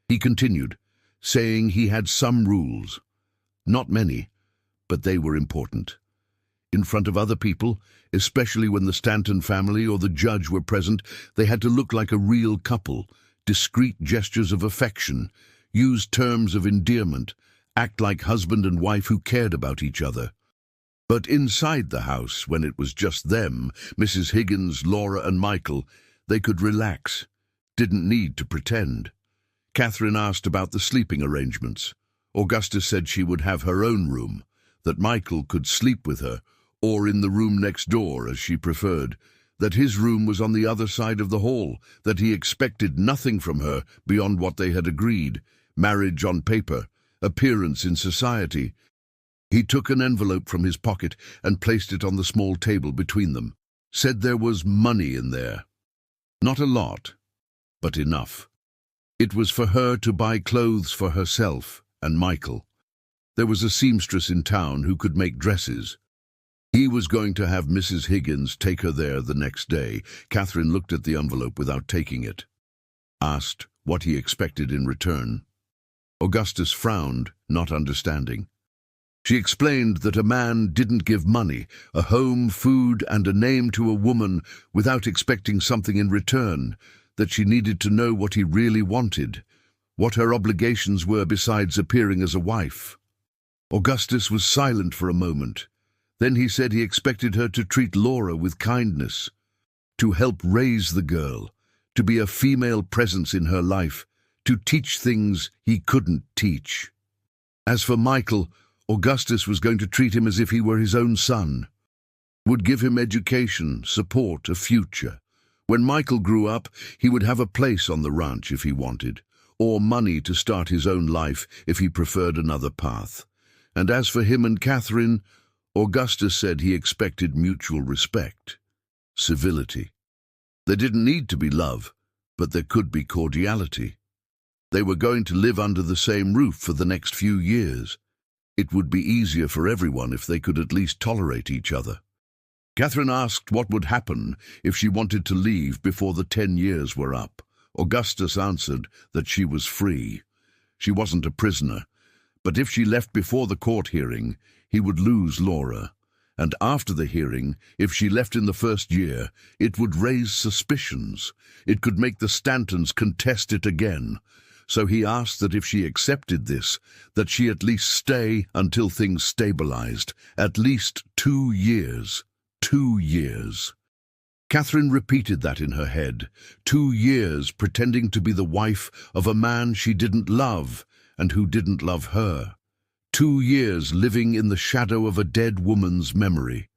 He continued, saying he had some rules. Not many, but they were important. In front of other people, Especially when the Stanton family or the judge were present, they had to look like a real couple, discreet gestures of affection, use terms of endearment, act like husband and wife who cared about each other. But inside the house, when it was just them, Mrs. Higgins, Laura and Michael, they could relax, didn't need to pretend. Catherine asked about the sleeping arrangements. Augusta said she would have her own room, that Michael could sleep with her, or in the room next door, as she preferred, that his room was on the other side of the hall, that he expected nothing from her beyond what they had agreed, marriage on paper, appearance in society. He took an envelope from his pocket and placed it on the small table between them, said there was money in there. Not a lot, but enough. It was for her to buy clothes for herself and Michael. There was a seamstress in town who could make dresses. He was going to have Mrs. Higgins take her there the next day. Catherine looked at the envelope without taking it, asked what he expected in return. Augustus frowned, not understanding. She explained that a man didn't give money, a home, food, and a name to a woman without expecting something in return, that she needed to know what he really wanted, what her obligations were besides appearing as a wife. Augustus was silent for a moment. Then he said he expected her to treat Laura with kindness, to help raise the girl, to be a female presence in her life, to teach things he couldn't teach. As for Michael, Augustus was going to treat him as if he were his own son, would give him education, support, a future. When Michael grew up, he would have a place on the ranch if he wanted, or money to start his own life if he preferred another path. And as for him and Catherine, Augustus said he expected mutual respect, civility. There didn't need to be love, but there could be cordiality. They were going to live under the same roof for the next few years. It would be easier for everyone if they could at least tolerate each other. Catherine asked what would happen if she wanted to leave before the 10 years were up. Augustus answered that she was free. She wasn't a prisoner, but if she left before the court hearing, he would lose Laura. And after the hearing, if she left in the first year, it would raise suspicions. It could make the Stantons contest it again. So he asked that if she accepted this, that she at least stay until things stabilized. At least 2 years. 2 years. Catherine repeated that in her head. 2 years pretending to be the wife of a man she didn't love and who didn't love her. 2 years living in the shadow of a dead woman's memory.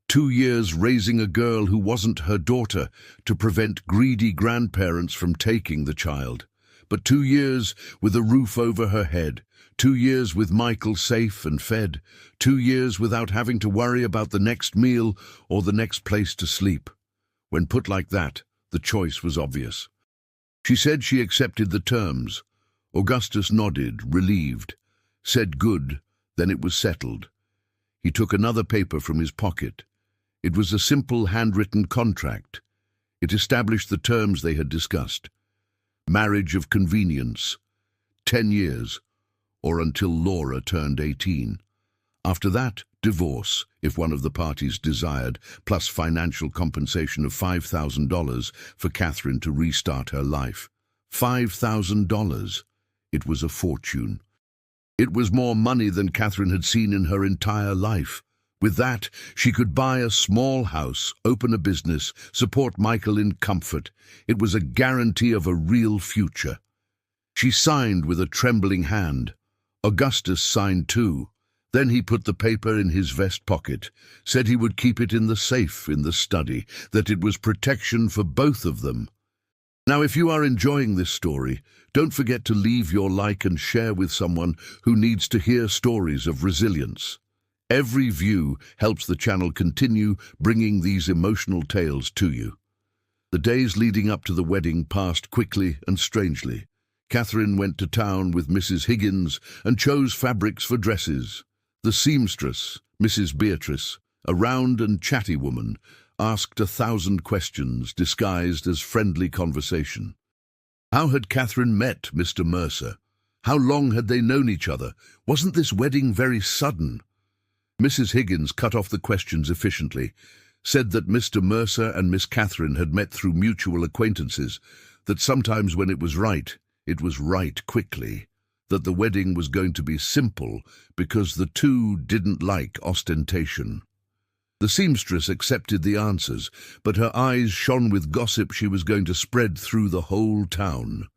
2 years raising a girl who wasn't her daughter to prevent greedy grandparents from taking the child. But 2 years with a roof over her head. 2 years with Michael safe and fed. 2 years without having to worry about the next meal or the next place to sleep. When put like that, the choice was obvious. She said she accepted the terms. Augustus nodded, relieved. Said good, then it was settled. He took another paper from his pocket. It was a simple handwritten contract. It established the terms they had discussed. Marriage of convenience, 10 years, or until Laura turned 18. After that, divorce, if one of the parties desired, plus financial compensation of $5,000 for Catherine to restart her life. $5,000. It was a fortune. It was more money than Catherine had seen in her entire life. With that, she could buy a small house, open a business, support Michael in comfort. It was a guarantee of a real future. She signed with a trembling hand. Augustus signed too. Then he put the paper in his vest pocket, said he would keep it in the safe in the study, that it was protection for both of them. Now, if you are enjoying this story, don't forget to leave your like and share with someone who needs to hear stories of resilience. Every view helps the channel continue bringing these emotional tales to you. The days leading up to the wedding passed quickly and strangely. Catherine went to town with Mrs. Higgins and chose fabrics for dresses. The seamstress, Mrs. Beatrice, a round and chatty woman, asked 1,000 questions disguised as friendly conversation. How had Catherine met Mr. Mercer? How long had they known each other? Wasn't this wedding very sudden? Mrs. Higgins cut off the questions efficiently, said that Mr. Mercer and Miss Catherine had met through mutual acquaintances, that sometimes when it was right quickly, that the wedding was going to be simple because the two didn't like ostentation. The seamstress accepted the answers, but her eyes shone with gossip she was going to spread through the whole town.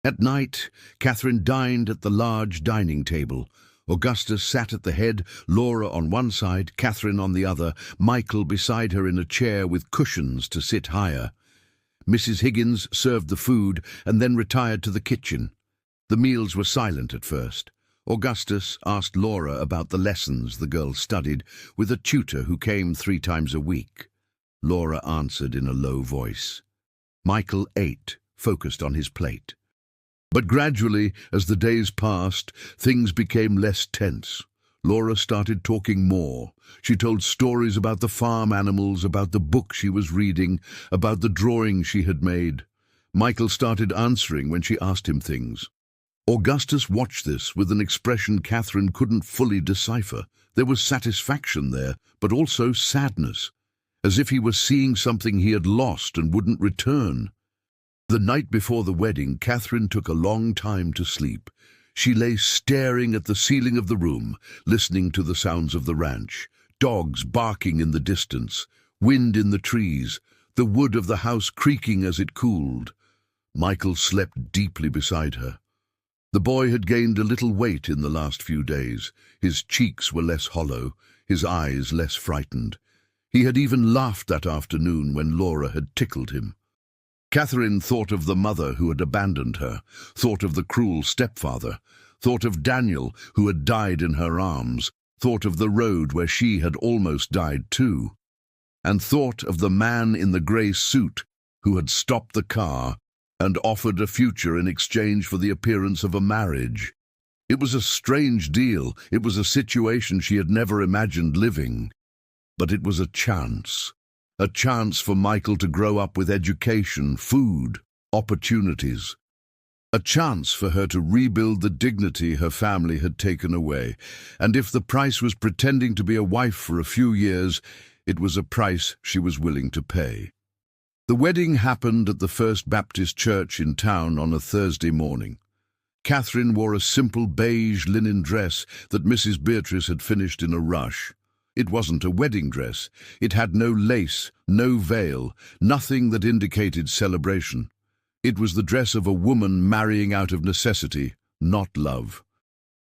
At night, Catherine dined at the large dining table. Augustus sat at the head, Laura on one side, Catherine on the other, Michael beside her in a chair with cushions to sit higher. Mrs. Higgins served the food and then retired to the kitchen. The meals were silent at first. Augustus asked Laura about the lessons the girls studied, with a tutor who came 3 times a week. Laura answered in a low voice. Michael ate, focused on his plate. But gradually, as the days passed, things became less tense. Laura started talking more. She told stories about the farm animals, about the book she was reading, about the drawings she had made. Michael started answering when she asked him things. Augustus watched this with an expression Catherine couldn't fully decipher. There was satisfaction there, but also sadness, as if he was seeing something he had lost and wouldn't return. The night before the wedding, Catherine took a long time to sleep. She lay staring at the ceiling of the room, listening to the sounds of the ranch, dogs barking in the distance, wind in the trees, the wood of the house creaking as it cooled. Michael slept deeply beside her. The boy had gained a little weight in the last few days. His cheeks were less hollow, his eyes less frightened. He had even laughed that afternoon when Laura had tickled him. Catherine thought of the mother who had abandoned her, thought of the cruel stepfather, thought of Daniel who had died in her arms, thought of the road where she had almost died too, and thought of the man in the grey suit who had stopped the car and offered a future in exchange for the appearance of a marriage. It was a strange deal. It was a situation she had never imagined living. But it was a chance for Michael to grow up with education, food, opportunities. A chance for her to rebuild the dignity her family had taken away. And if the price was pretending to be a wife for a few years, it was a price she was willing to pay. The wedding happened at the First Baptist Church in town on a Thursday morning. Catherine wore a simple beige linen dress that Mrs. Beatrice had finished in a rush. It wasn't a wedding dress. It had no lace, no veil, nothing that indicated celebration. It was the dress of a woman marrying out of necessity, not love.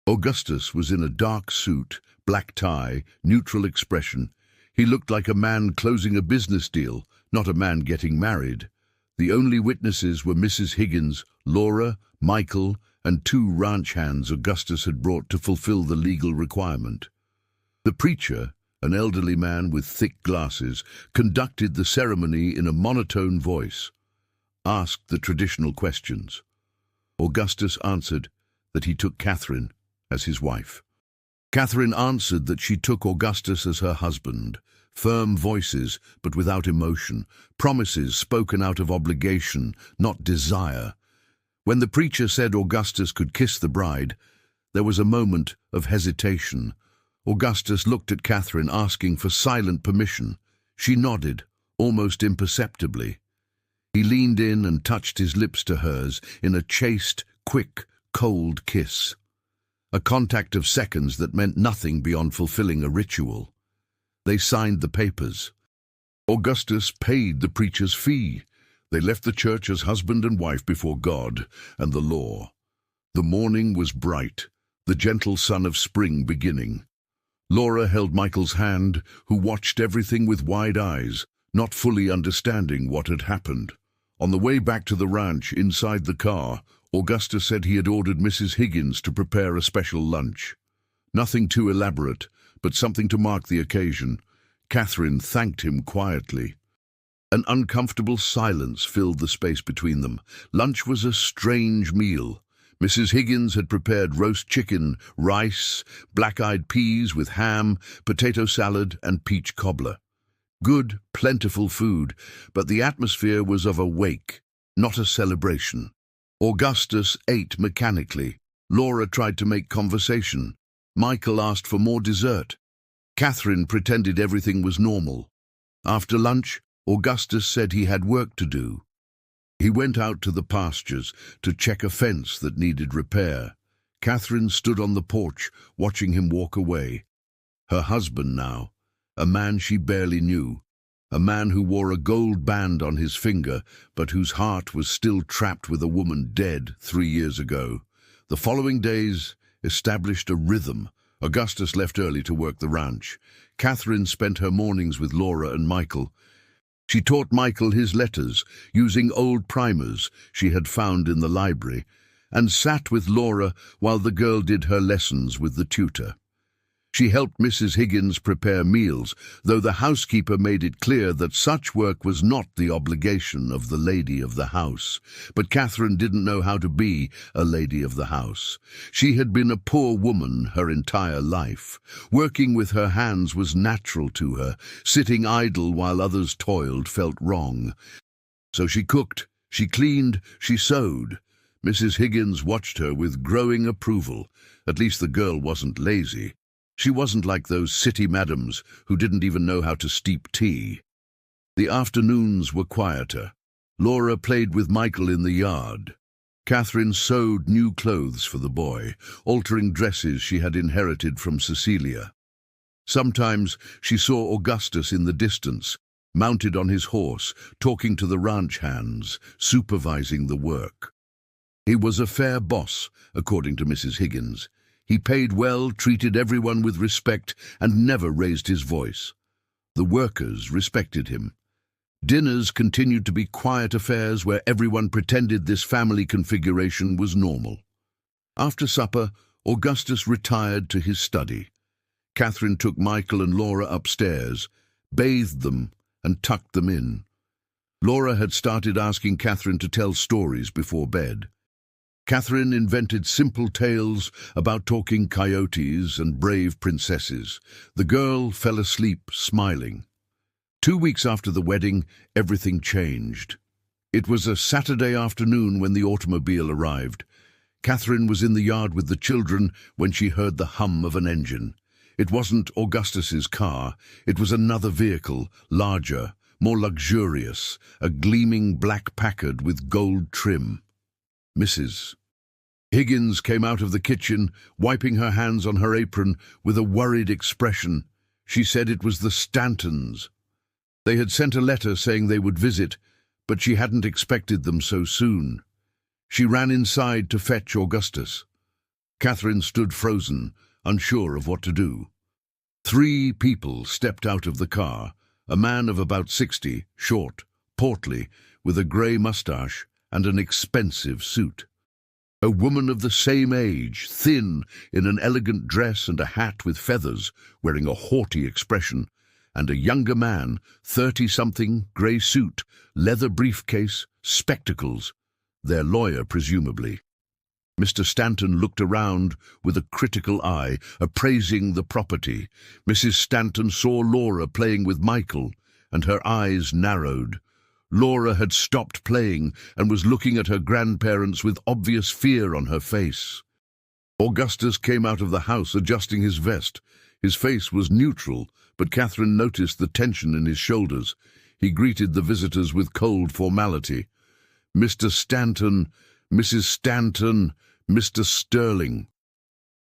Augustus was in a dark suit, black tie, neutral expression. He looked like a man closing a business deal, not a man getting married. The only witnesses were Mrs. Higgins, Laura, Michael, and 2 ranch hands Augustus had brought to fulfill the legal requirement. The preacher, an elderly man with thick glasses, conducted the ceremony in a monotone voice, asked the traditional questions. Augustus answered that he took Catherine as his wife. Catherine answered that she took Augustus as her husband. Firm voices, but without emotion, promises spoken out of obligation, not desire. When the preacher said Augustus could kiss the bride, there was a moment of hesitation. Augustus looked at Catherine, asking for silent permission. She nodded, almost imperceptibly. He leaned in and touched his lips to hers in a chaste, quick, cold kiss. A contact of seconds that meant nothing beyond fulfilling a ritual. They signed the papers. Augustus paid the preacher's fee. They left the church as husband and wife before God and the law. The morning was bright, the gentle sun of spring beginning. Laura held Michael's hand, who watched everything with wide eyes, not fully understanding what had happened. On the way back to the ranch, inside the car, Augustus said he had ordered Mrs. Higgins to prepare a special lunch. Nothing too elaborate, but something to mark the occasion. Catherine thanked him quietly. An uncomfortable silence filled the space between them. Lunch was a strange meal. Mrs. Higgins had prepared roast chicken, rice, black-eyed peas with ham, potato salad, and peach cobbler. Good, plentiful food, but the atmosphere was of a wake, not a celebration. Augustus ate mechanically. Laura tried to make conversation. Michael asked for more dessert. Catherine pretended everything was normal. After lunch, Augustus said he had work to do. He went out to the pastures to check a fence that needed repair. Catherine stood on the porch, watching him walk away. Her husband now, a man she barely knew, a man who wore a gold band on his finger, but whose heart was still trapped with a woman dead 3 years ago. The following days established a rhythm. Augustus left early to work the ranch. Catherine spent her mornings with Laura and Michael. She taught Michael his letters, using old primers she had found in the library, and sat with Laura while the girl did her lessons with the tutor. She helped Mrs. Higgins prepare meals, though the housekeeper made it clear that such work was not the obligation of the lady of the house. But Catherine didn't know how to be a lady of the house. She had been a poor woman her entire life. Working with her hands was natural to her. Sitting idle while others toiled felt wrong. So she cooked, she cleaned, she sewed. Mrs. Higgins watched her with growing approval. At least the girl wasn't lazy. She wasn't like those city madams who didn't even know how to steep tea. The afternoons were quieter. Laura played with Michael in the yard. Catherine sewed new clothes for the boy, altering dresses she had inherited from Cecilia. Sometimes she saw Augustus in the distance, mounted on his horse, talking to the ranch hands, supervising the work. He was a fair boss, according to Mrs. Higgins. He paid well, treated everyone with respect, and never raised his voice. The workers respected him. Dinners continued to be quiet affairs where everyone pretended this family configuration was normal. After supper, Augustus retired to his study. Catherine took Michael and Laura upstairs, bathed them, and tucked them in. Laura had started asking Catherine to tell stories before bed. Catherine invented simple tales about talking coyotes and brave princesses. The girl fell asleep, smiling. 2 weeks after the wedding, everything changed. It was a Saturday afternoon when the automobile arrived. Catherine was in the yard with the children when she heard the hum of an engine. It wasn't Augustus's car. It was another vehicle, larger, more luxurious, a gleaming black Packard with gold trim. Mrs. Higgins came out of the kitchen, wiping her hands on her apron with a worried expression. She said it was the Stantons. They had sent a letter saying they would visit, but she hadn't expected them so soon. She ran inside to fetch Augustus. Catherine stood frozen, unsure of what to do. 3 people stepped out of the car, a man of about 60, short, portly, with a grey moustache and an expensive suit. A woman of the same age, thin, in an elegant dress and a hat with feathers, wearing a haughty expression, and a younger man, 30-something, grey suit, leather briefcase, spectacles, their lawyer presumably. Mr. Stanton looked around with a critical eye, appraising the property. Mrs. Stanton saw Laura playing with Michael, and her eyes narrowed. Laura had stopped playing and was looking at her grandparents with obvious fear on her face. Augustus came out of the house adjusting his vest. His face was neutral, but Catherine noticed the tension in his shoulders. He greeted the visitors with cold formality. "Mr. Stanton, Mrs. Stanton, Mr. Sterling."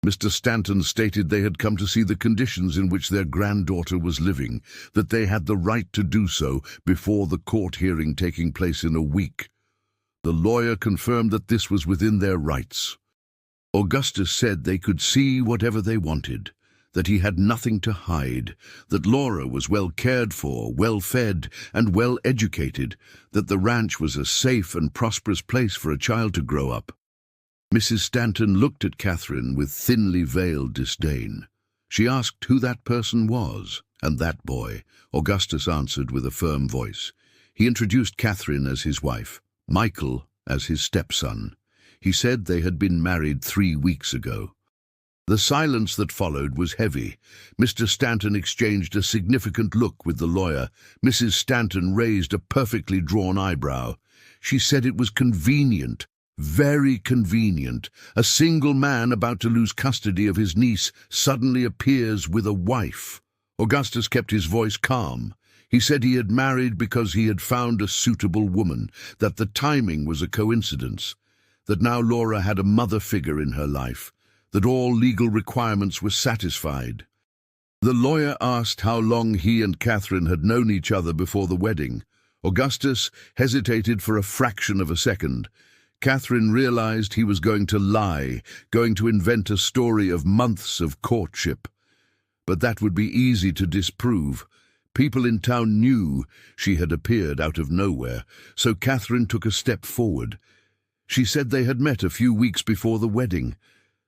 Mr. Stanton stated they had come to see the conditions in which their granddaughter was living, that they had the right to do so before the court hearing taking place in a week. The lawyer confirmed that this was within their rights. Augustus said they could see whatever they wanted, that he had nothing to hide, that Laura was well cared for, well fed, and well educated, that the ranch was a safe and prosperous place for a child to grow up. Mrs. Stanton looked at Catherine with thinly veiled disdain. She asked who that person was, and that boy. Augustus answered with a firm voice. He introduced Catherine as his wife, Michael as his stepson. He said they had been married 3 weeks ago. The silence that followed was heavy. Mr. Stanton exchanged a significant look with the lawyer. Mrs. Stanton raised a perfectly drawn eyebrow. She said it was convenient. Very convenient. A single man about to lose custody of his niece suddenly appears with a wife. Augustus kept his voice calm. He said he had married because he had found a suitable woman, that the timing was a coincidence, that now Laura had a mother figure in her life, that all legal requirements were satisfied. The lawyer asked how long he and Catherine had known each other before the wedding. Augustus hesitated for a fraction of a second. Catherine realized he was going to lie, going to invent a story of months of courtship. But that would be easy to disprove. People in town knew she had appeared out of nowhere, so Catherine took a step forward. She said they had met a few weeks before the wedding,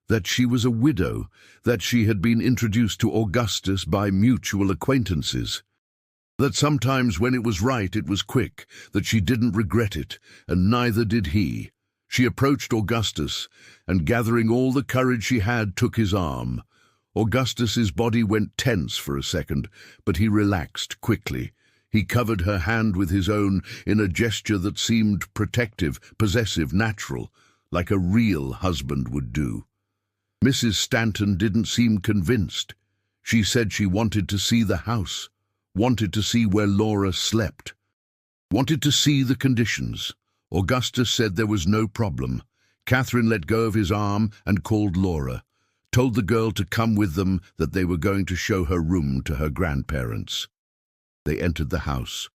that she was a widow, that she had been introduced to Augustus by mutual acquaintances, that sometimes when it was right it was quick, that she didn't regret it, and neither did he. She approached Augustus, and gathering all the courage she had, took his arm. Augustus's body went tense for a second, but he relaxed quickly. He covered her hand with his own in a gesture that seemed protective, possessive, natural, like a real husband would do. Mrs. Stanton didn't seem convinced. She said she wanted to see the house, wanted to see where Laura slept, wanted to see the conditions. Augustus said there was no problem. Catherine let go of his arm and called Laura, told the girl to come with them, that they were going to show her room to her grandparents. They entered the house.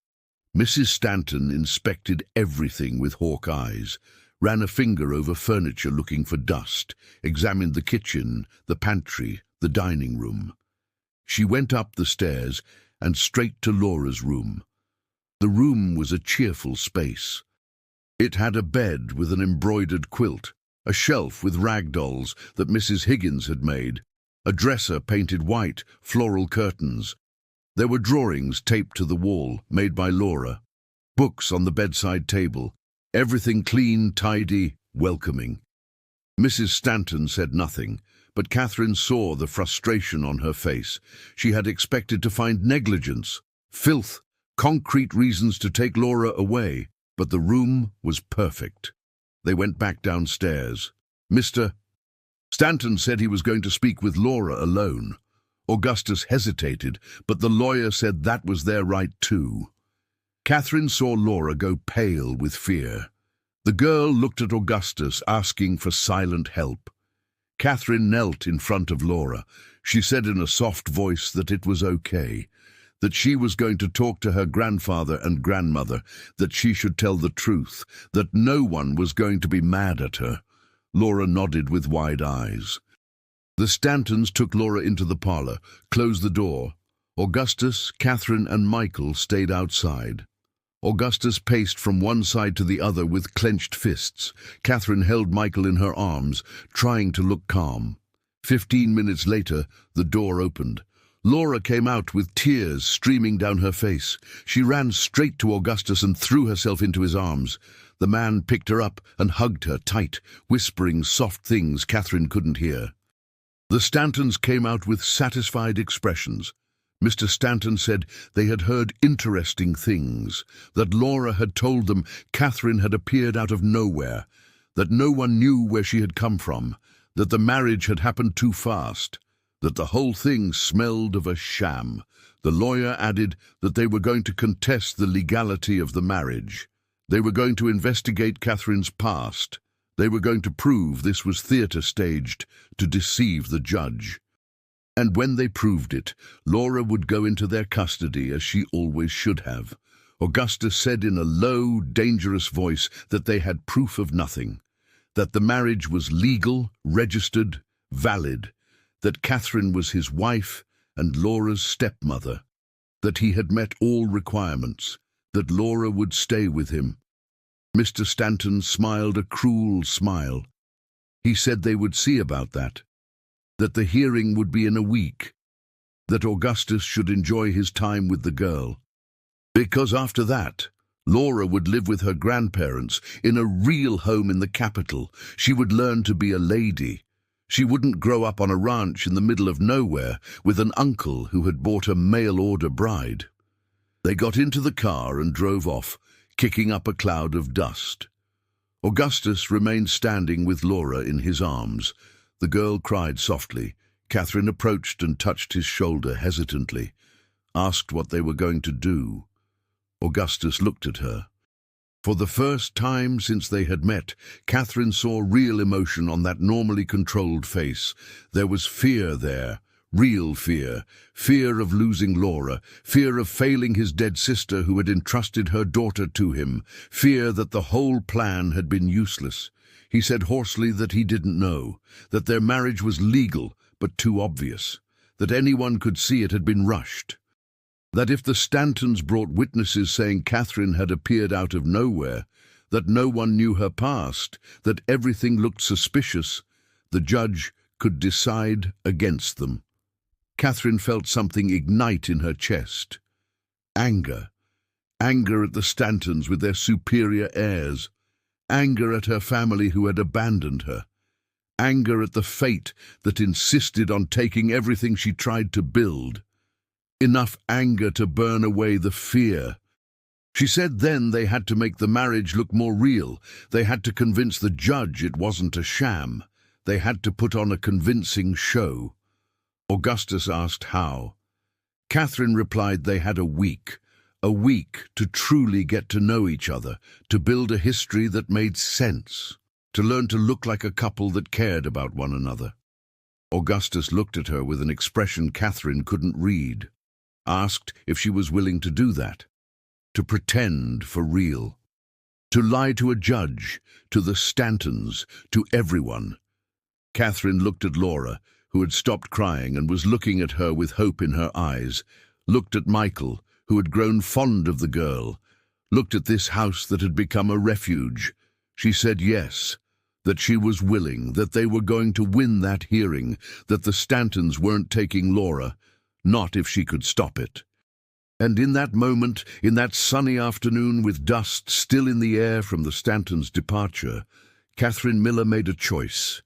Mrs. Stanton inspected everything with hawk eyes, ran a finger over furniture looking for dust, examined the kitchen, the pantry, the dining room. She went up the stairs and straight to Laura's room. The room was a cheerful space. It had a bed with an embroidered quilt, a shelf with rag dolls that Mrs. Higgins had made, a dresser painted white, floral curtains. There were drawings taped to the wall, made by Laura, books on the bedside table, everything clean, tidy, welcoming. Mrs. Stanton said nothing, but Catherine saw the frustration on her face. She had expected to find negligence, filth, concrete reasons to take Laura away, but the room was perfect. They went back downstairs. Mr. Stanton said he was going to speak with Laura alone. Augustus hesitated, but the lawyer said that was their right too. Catherine saw Laura go pale with fear. The girl looked at Augustus, asking for silent help. Catherine knelt in front of Laura. She said in a soft voice that it was okay, that she was going to talk to her grandfather and grandmother, that she should tell the truth, that no one was going to be mad at her. Laura nodded with wide eyes. The Stantons took Laura into the parlor, closed the door. Augustus, Catherine, and Michael stayed outside. Augustus paced from one side to the other with clenched fists. Catherine held Michael in her arms, trying to look calm. 15 minutes later, the door opened. Laura came out with tears streaming down her face. She ran straight to Augustus and threw herself into his arms. The man picked her up and hugged her tight, whispering soft things Catherine couldn't hear. The Stantons came out with satisfied expressions. Mr. Stanton said they had heard interesting things, that Laura had told them Catherine had appeared out of nowhere, that no one knew where she had come from, that the marriage had happened too fast, that the whole thing smelled of a sham. The lawyer added that they were going to contest the legality of the marriage. They were going to investigate Catherine's past. They were going to prove this was theatre staged to deceive the judge. And when they proved it, Laura would go into their custody as she always should have. Augustus said in a low, dangerous voice that they had proof of nothing, that the marriage was legal, registered, valid, that Catherine was his wife and Laura's stepmother, that he had met all requirements, that Laura would stay with him. Mr. Stanton smiled a cruel smile. He said they would see about that the hearing would be in a week, that Augustus should enjoy his time with the girl. Because after that, Laura would live with her grandparents in a real home in the capital. She would learn to be a lady. She wouldn't grow up on a ranch in the middle of nowhere with an uncle who had bought a mail-order bride. They got into the car and drove off, kicking up a cloud of dust. Augustus remained standing with Laura in his arms. The girl cried softly. Catherine approached and touched his shoulder hesitantly. asked what they were going to do. Augustus looked at her. For the first time since they had met, Catherine saw real emotion on that normally controlled face. There was fear there, real fear. Fear of losing Laura, fear of failing his dead sister who had entrusted her daughter to him, fear that the whole plan had been useless. He said hoarsely that he didn't know, that their marriage was legal but too obvious, that anyone could see it had been rushed. That if the Stantons brought witnesses saying Catherine had appeared out of nowhere, that no one knew her past, that everything looked suspicious, the judge could decide against them. Catherine felt something ignite in her chest. Anger. Anger at the Stantons with their superior heirs. Anger at her family who had abandoned her. Anger at the fate that insisted on taking everything she tried to build. Enough anger to burn away the fear. She said then they had to make the marriage look more real. They had to convince the judge it wasn't a sham. They had to put on a convincing show. Augustus asked how. Catherine replied they had a week to truly get to know each other, to build a history that made sense, to learn to look like a couple that cared about one another. Augustus looked at her with an expression Catherine couldn't read. Asked if she was willing to do that, to pretend for real, to lie to a judge, to the Stantons, to everyone. Catherine looked at Laura, who had stopped crying and was looking at her with hope in her eyes, looked at Michael, who had grown fond of the girl, looked at this house that had become a refuge. She said yes, that she was willing, that they were going to win that hearing, that the Stantons weren't taking Laura, not if she could stop it. And in that moment, in that sunny afternoon with dust still in the air from the Stantons' departure, Catherine Miller made a choice.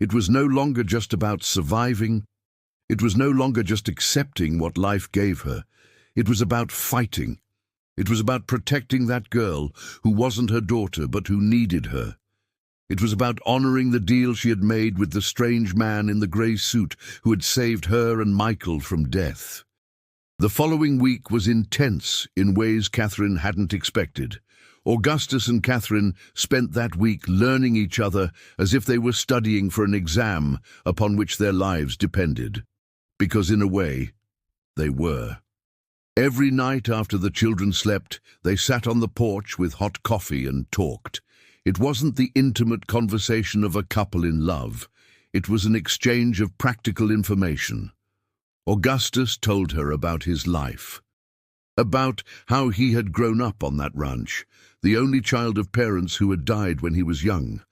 It was no longer just about surviving. It was no longer just accepting what life gave her. It was about fighting. It was about protecting that girl who wasn't her daughter but who needed her. It was about honoring the deal she had made with the strange man in the grey suit who had saved her and Michael from death. The following week was intense in ways Catherine hadn't expected. Augustus and Catherine spent that week learning each other as if they were studying for an exam upon which their lives depended. Because in a way, they were. Every night after the children slept, they sat on the porch with hot coffee and talked. It wasn't the intimate conversation of a couple in love. It was an exchange of practical information. Augustus told her about his life, about how he had grown up on that ranch, the only child of parents who had died when he was young,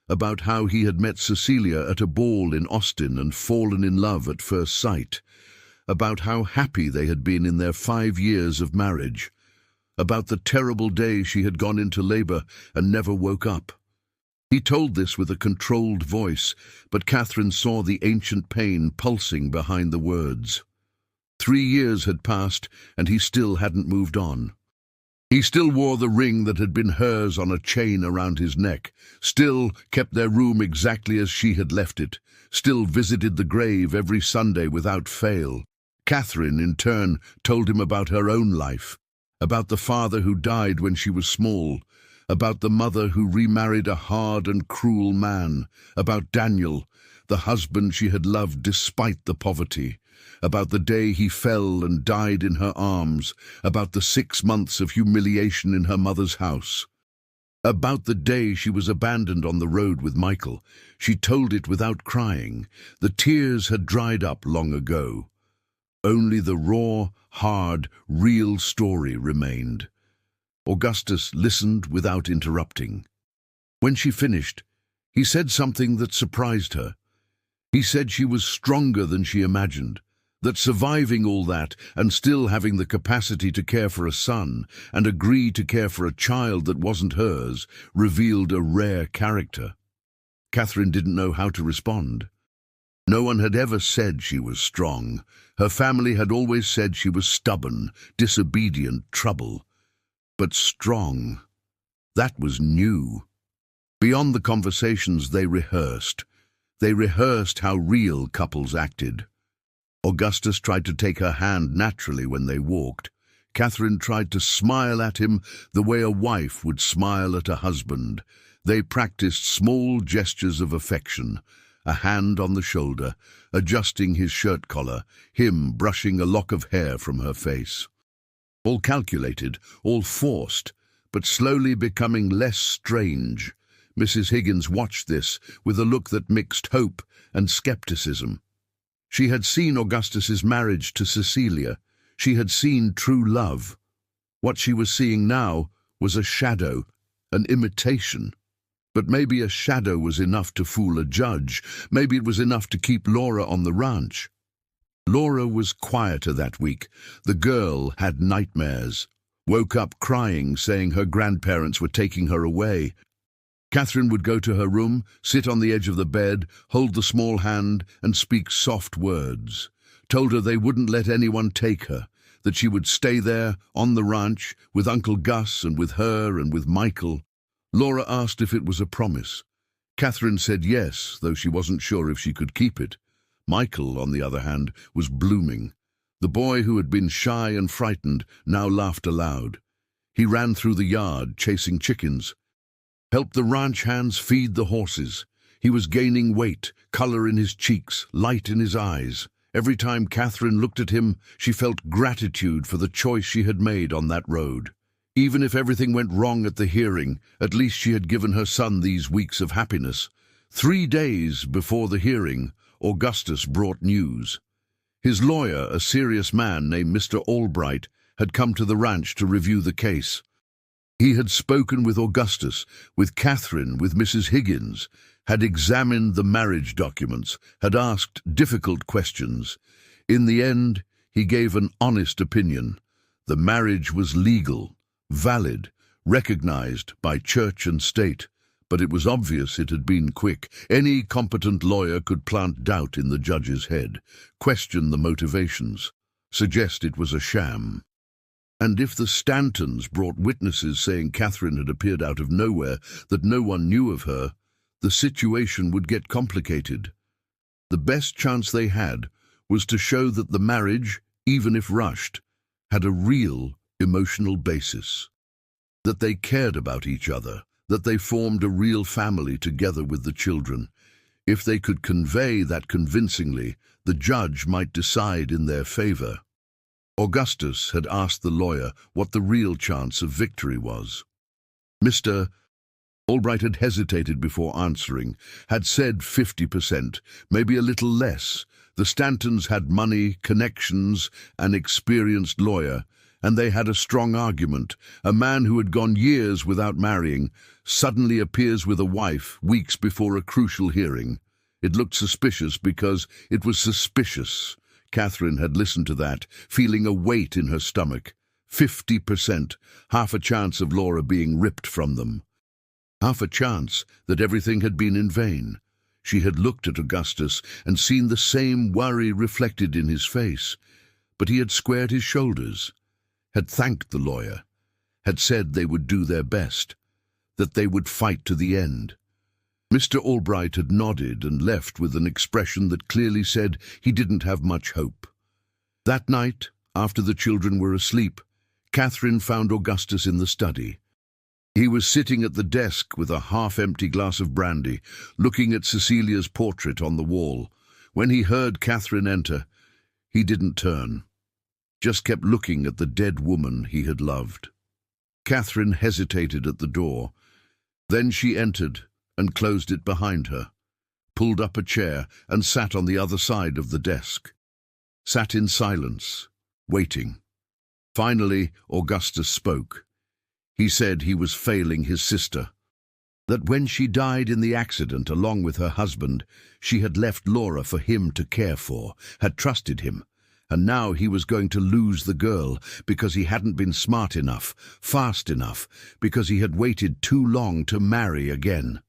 about how he had met Cecilia at a ball in Austin and fallen in love at first sight, about how happy they had been in their 5 years of marriage, about the terrible day she had gone into labor and never woke up. He told this with a controlled voice, but Catherine saw the ancient pain pulsing behind the words. 3 years had passed, and he still hadn't moved on. He still wore the ring that had been hers on a chain around his neck, still kept their room exactly as she had left it, still visited the grave every Sunday without fail. Catherine, in turn, told him about her own life, about the father who died when she was small, about the mother who remarried a hard and cruel man, about Daniel, the husband she had loved despite the poverty, about the day he fell and died in her arms, about the 6 months of humiliation in her mother's house, about the day she was abandoned on the road with Michael. She told it without crying. The tears had dried up long ago. Only the raw, hard, real story remained. Augustus listened without interrupting. When she finished, he said something that surprised her. He said she was stronger than she imagined, that surviving all that and still having the capacity to care for a son and agree to care for a child that wasn't hers revealed a rare character. Catherine didn't know how to respond. No one had ever said she was strong. Her family had always said she was stubborn, disobedient, trouble. But strong, that was new. Beyond the conversations they rehearsed how real couples acted. Augustus tried to take her hand naturally when they walked. Catherine tried to smile at him the way a wife would smile at a husband. They practiced small gestures of affection, a hand on the shoulder, adjusting his shirt collar, him brushing a lock of hair from her face. All calculated, all forced, but slowly becoming less strange. Mrs. Higgins watched this with a look that mixed hope and skepticism. She had seen Augustus's marriage to Cecilia. She had seen true love. What she was seeing now was a shadow, an imitation. But maybe a shadow was enough to fool a judge. Maybe it was enough to keep Laura on the ranch. Laura was quieter that week. The girl had nightmares. Woke up crying, saying her grandparents were taking her away. Catherine would go to her room, sit on the edge of the bed, hold the small hand, and speak soft words. Told her they wouldn't let anyone take her, that she would stay there, on the ranch, with Uncle Gus and with her and with Michael. Laura asked if it was a promise. Catherine said yes, though she wasn't sure if she could keep it. Michael, on the other hand, was blooming. The boy who had been shy and frightened now laughed aloud. He ran through the yard, chasing chickens. Helped the ranch hands feed the horses. He was gaining weight, color in his cheeks, light in his eyes. Every time Catherine looked at him, she felt gratitude for the choice she had made on that road. Even if everything went wrong at the hearing, at least she had given her son these weeks of happiness. 3 days before the hearing, Augustus brought news. His lawyer, a serious man named Mr. Albright, had come to the ranch to review the case. He had spoken with Augustus, with Catherine, with Mrs. Higgins, had examined the marriage documents, had asked difficult questions. In the end, he gave an honest opinion. The marriage was legal, valid, recognized by church and state, but it was obvious it had been quick. Any competent lawyer could plant doubt in the judge's head, question the motivations, suggest it was a sham. And if the Stantons brought witnesses saying Catherine had appeared out of nowhere, that no one knew of her, the situation would get complicated. The best chance they had was to show that the marriage, even if rushed, had a real emotional basis, that they cared about each other, that they formed a real family together with the children. If they could convey that convincingly, the judge might decide in their favor. Augustus had asked the lawyer what the real chance of victory was. Mr. Albright had hesitated before answering, had said 50%, maybe a little less. The Stantons had money, connections, an experienced lawyer, and they had a strong argument. A man who had gone years without marrying suddenly appears with a wife weeks before a crucial hearing. It looked suspicious because it was suspicious. Catherine had listened to that, feeling a weight in her stomach. 50%, half a chance of Laura being ripped from them. Half a chance that everything had been in vain. She had looked at Augustus and seen the same worry reflected in his face, but he had squared his shoulders, had thanked the lawyer, had said they would do their best, that they would fight to the end. Mr. Albright had nodded and left with an expression that clearly said he didn't have much hope. That night, after the children were asleep, Catherine found Augustus in the study. He was sitting at the desk with a half-empty glass of brandy, looking at Cecilia's portrait on the wall. When he heard Catherine enter, he didn't turn, just kept looking at the dead woman he had loved. Catherine hesitated at the door. Then she entered and closed it behind her, pulled up a chair and sat on the other side of the desk. Sat in silence, waiting. Finally, Augustus spoke. He said he was failing his sister, that when she died in the accident along with her husband, she had left Laura for him to care for, had trusted him, and now he was going to lose the girl because he hadn't been smart enough, fast enough, because he had waited too long to marry again.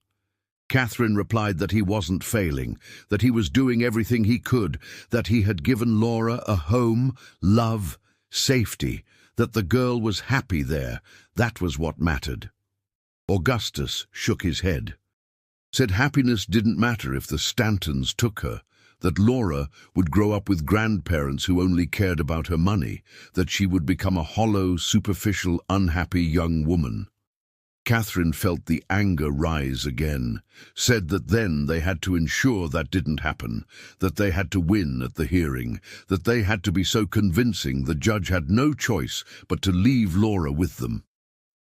Catherine replied that he wasn't failing, that he was doing everything he could, that he had given Laura a home, love, safety, that the girl was happy there. That was what mattered. Augustus shook his head, said happiness didn't matter if the Stantons took her. that Laura would grow up with grandparents who only cared about her money, that she would become a hollow, superficial, unhappy young woman. Catherine felt the anger rise again, said that then they had to ensure that didn't happen, that they had to win at the hearing, that they had to be so convincing the judge had no choice but to leave Laura with them.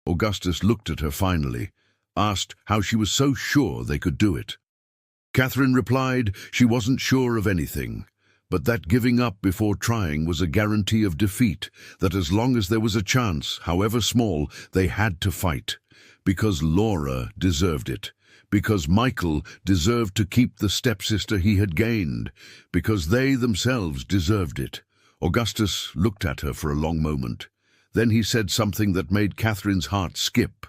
Augustus looked at her finally, asked how she was so sure they could do it. Catherine replied she wasn't sure of anything, but that giving up before trying was a guarantee of defeat, that as long as there was a chance, however small, they had to fight. Because Laura deserved it, because Michael deserved to keep the stepsister he had gained, because they themselves deserved it. Augustus looked at her for a long moment. Then he said something that made Catherine's heart skip.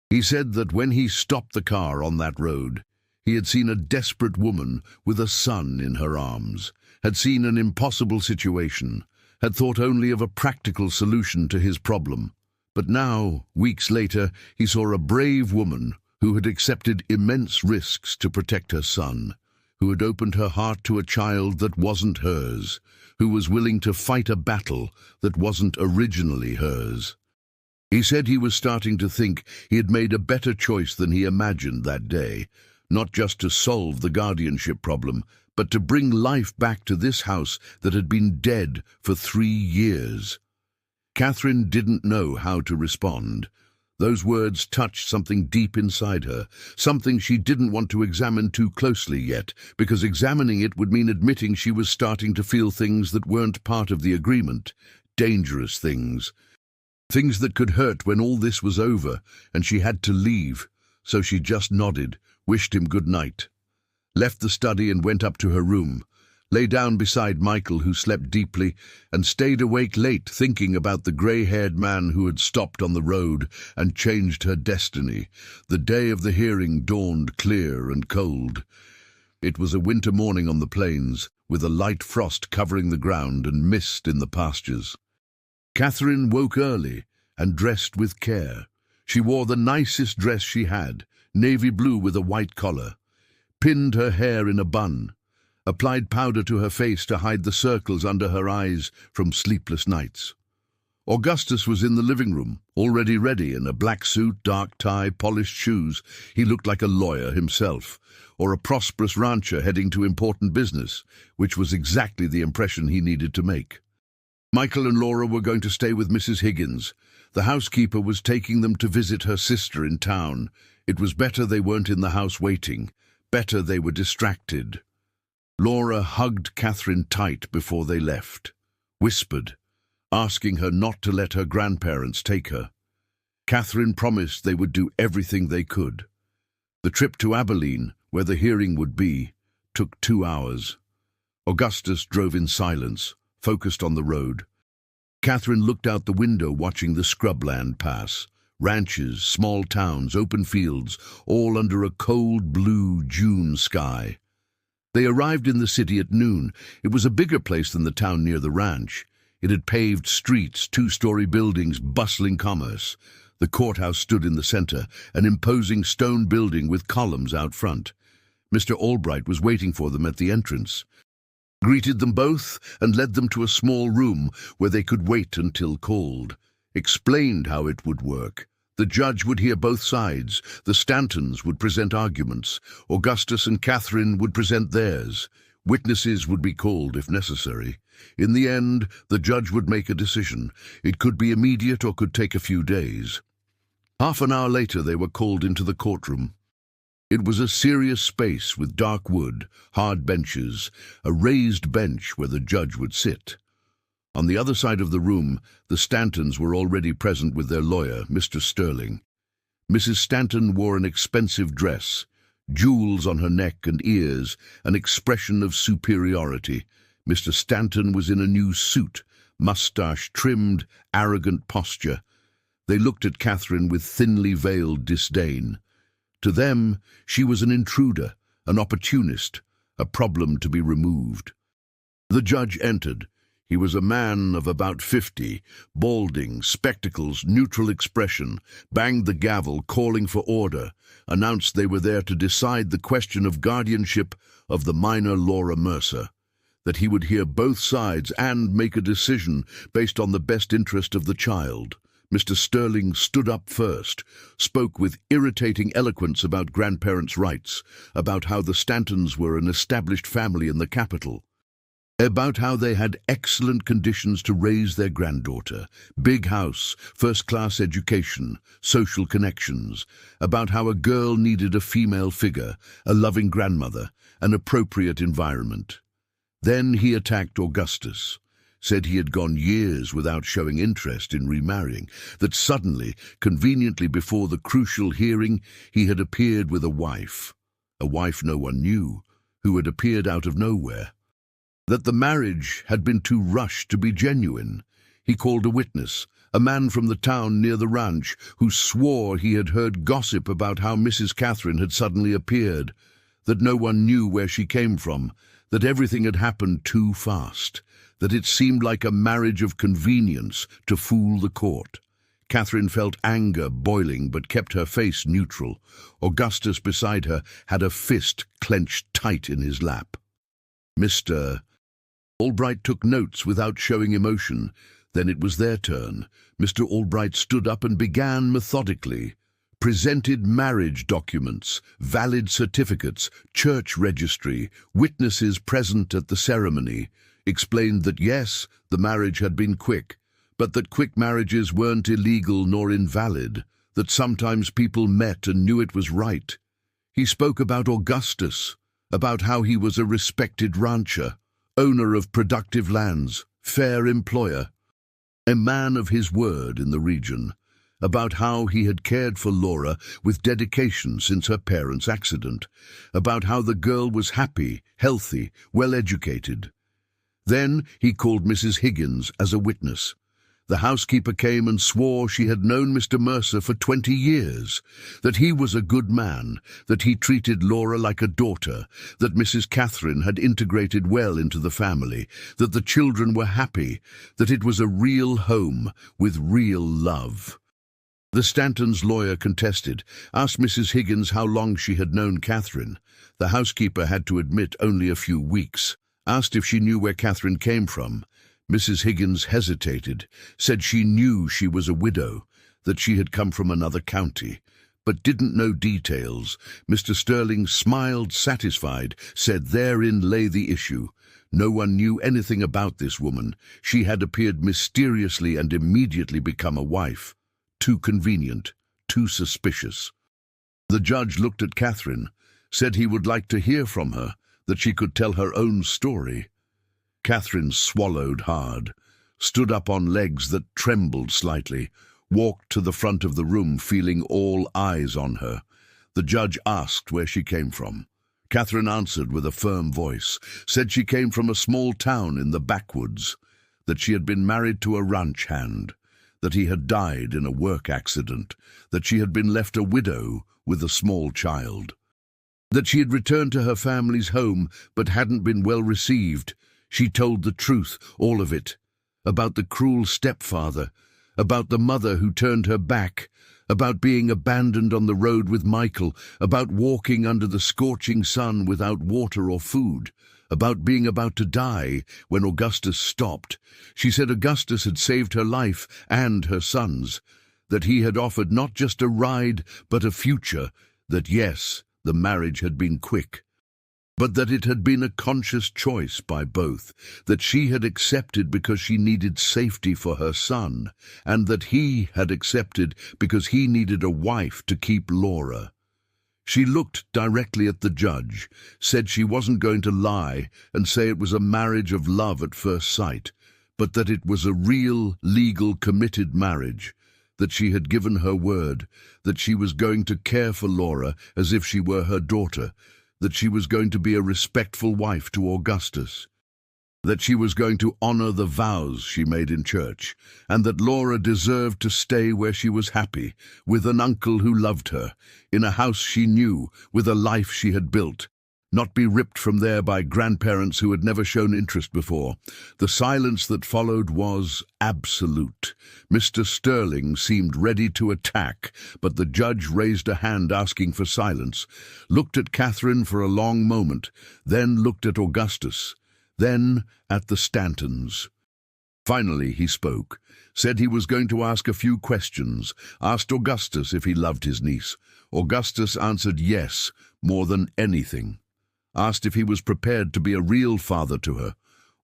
He said that when he stopped the car on that road, he had seen a desperate woman with a son in her arms, had seen an impossible situation, had thought only of a practical solution to his problem. But now, weeks later, he saw a brave woman who had accepted immense risks to protect her son, who had opened her heart to a child that wasn't hers, who was willing to fight a battle that wasn't originally hers. He said he was starting to think he had made a better choice than he imagined that day, not just to solve the guardianship problem, but to bring life back to this house that had been dead for 3 years. Catherine didn't know how to respond. Those words touched something deep inside her, something she didn't want to examine too closely yet, because examining it would mean admitting she was starting to feel things that weren't part of the agreement, dangerous things. Things that could hurt when all this was over and she had to leave. So she just nodded, wished him good night, left the study and went up to her room, lay down beside Michael, who slept deeply, and stayed awake late thinking about the grey-haired man who had stopped on the road and changed her destiny. The day of the hearing dawned clear and cold. It was a winter morning on the plains, with a light frost covering the ground and mist in the pastures. Catherine woke early and dressed with care. She wore the nicest dress she had, navy blue with a white collar, pinned her hair in a bun, applied powder to her face to hide the circles under her eyes from sleepless nights. Augustus was in the living room, already ready in a black suit, dark tie, polished shoes. He looked like a lawyer himself, or a prosperous rancher heading to important business, which was exactly the impression he needed to make. Michael and Laura were going to stay with Mrs. Higgins. The housekeeper was taking them to visit her sister in town. It was better they weren't in the house waiting. Better they were distracted. Laura hugged Catherine tight before they left, whispered, asking her not to let her grandparents take her. Catherine promised they would do everything they could. The trip to Abilene, where the hearing would be, took 2 hours. Augustus drove in silence, focused on the road. Catherine looked out the window watching the scrubland pass. Ranches, small towns, open fields, all under a cold blue June sky. They arrived in the city at noon. It was a bigger place than the town near the ranch. It had paved streets, 2-story buildings, bustling commerce. The courthouse stood in the center, an imposing stone building with columns out front. Mr. Albright was waiting for them at the entrance, greeted them both and led them to a small room where they could wait until called, explained how it would work. The judge would hear both sides. The Stantons would present arguments. Augustus and Catherine would present theirs. Witnesses would be called if necessary. In the end, the judge would make a decision. It could be immediate or could take a few days. Half an hour later, they were called into the courtroom. It was a serious space with dark wood, hard benches, a raised bench where the judge would sit. On the other side of the room, the Stantons were already present with their lawyer, Mr. Sterling. Mrs. Stanton wore an expensive dress, jewels on her neck and ears, an expression of superiority. Mr. Stanton was in a new suit, mustache-trimmed, arrogant posture. They looked at Catherine with thinly veiled disdain. To them, she was an intruder, an opportunist, a problem to be removed. The judge entered. He was a man of about 50, balding, spectacles, neutral expression, banged the gavel, calling for order, announced they were there to decide the question of guardianship of the minor Laura Mercer, that he would hear both sides and make a decision based on the best interest of the child. Mr. Sterling stood up first, spoke with irritating eloquence about grandparents' rights, about how the Stantons were an established family in the capital, about how they had excellent conditions to raise their granddaughter, big house, first-class education, social connections, about how a girl needed a female figure, a loving grandmother, an appropriate environment. Then he attacked Augustus, said he had gone years without showing interest in remarrying, that suddenly, conveniently before the crucial hearing, he had appeared with a wife no one knew, who had appeared out of nowhere, that the marriage had been too rushed to be genuine. He called a witness, a man from the town near the ranch, who swore he had heard gossip about how Mrs. Catherine had suddenly appeared, that no one knew where she came from, that everything had happened too fast, that it seemed like a marriage of convenience to fool the court. Catherine felt anger boiling but kept her face neutral. Augustus beside her had a fist clenched tight in his lap. Mr. Albright took notes without showing emotion. Then it was their turn. Mr. Albright stood up and began methodically. Presented marriage documents, valid certificates, church registry, witnesses present at the ceremony. Explained that yes, the marriage had been quick, but that quick marriages weren't illegal nor invalid, that sometimes people met and knew it was right. He spoke about Augustus, about how he was a respected rancher, owner of productive lands, fair employer, a man of his word in the region, about how he had cared for Laura with dedication since her parents' accident, about how the girl was happy, healthy, well-educated. Then he called Mrs. Higgins as a witness. The housekeeper came and swore she had known Mr. Mercer for 20 years, that he was a good man, that he treated Laura like a daughter, that Mrs. Catherine had integrated well into the family, that the children were happy, that it was a real home with real love. The Stantons' lawyer contested, asked Mrs. Higgins how long she had known Catherine. The housekeeper had to admit only a few weeks. Asked if she knew where Catherine came from. Mrs. Higgins hesitated, said she knew she was a widow, that she had come from another county, but didn't know details. Mr. Sterling smiled satisfied, said therein lay the issue. No one knew anything about this woman. She had appeared mysteriously and immediately become a wife. Too convenient, too suspicious. The judge looked at Catherine, said he would like to hear from her, that she could tell her own story. Catherine swallowed hard, stood up on legs that trembled slightly, walked to the front of the room feeling all eyes on her. The judge asked where she came from. Catherine answered with a firm voice, said she came from a small town in the backwoods, that she had been married to a ranch hand, that he had died in a work accident, that she had been left a widow with a small child, that she had returned to her family's home but hadn't been well received. She told the truth, all of it, about the cruel stepfather, about the mother who turned her back, about being abandoned on the road with Michael, about walking under the scorching sun without water or food, about being about to die when Augustus stopped. She said Augustus had saved her life and her son's, that he had offered not just a ride but a future, that yes, the marriage had been quick, but that it had been a conscious choice by both, that she had accepted because she needed safety for her son, and that he had accepted because he needed a wife to keep Laura. She looked directly at the judge, said she wasn't going to lie and say it was a marriage of love at first sight, but that it was a real, legal, committed marriage, that she had given her word, that she was going to care for Laura as if she were her daughter, that she was going to be a respectful wife to Augustus, that she was going to honor the vows she made in church, and that Laura deserved to stay where she was happy, with an uncle who loved her, in a house she knew, with a life she had built, not be ripped from there by grandparents who had never shown interest before. The silence that followed was absolute. Mr. Sterling seemed ready to attack, but the judge raised a hand asking for silence, looked at Catherine for a long moment, then looked at Augustus, then at the Stantons. Finally he spoke, said he was going to ask a few questions, asked Augustus if he loved his niece. Augustus answered yes, more than anything. Asked if he was prepared to be a real father to her.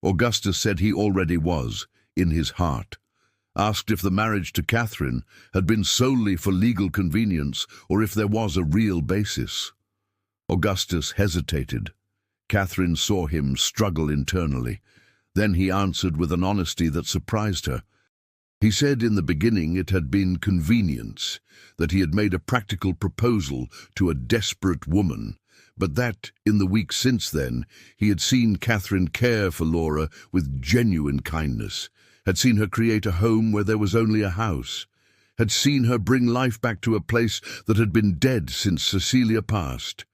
Augustus said he already was, in his heart. Asked if the marriage to Catherine had been solely for legal convenience or if there was a real basis. Augustus hesitated. Catherine saw him struggle internally. Then he answered with an honesty that surprised her. He said in the beginning it had been convenience, that he had made a practical proposal to a desperate woman, but that, in the weeks since then, he had seen Catherine care for Laura with genuine kindness, had seen her create a home where there was only a house, had seen her bring life back to a place that had been dead since Cecilia passed.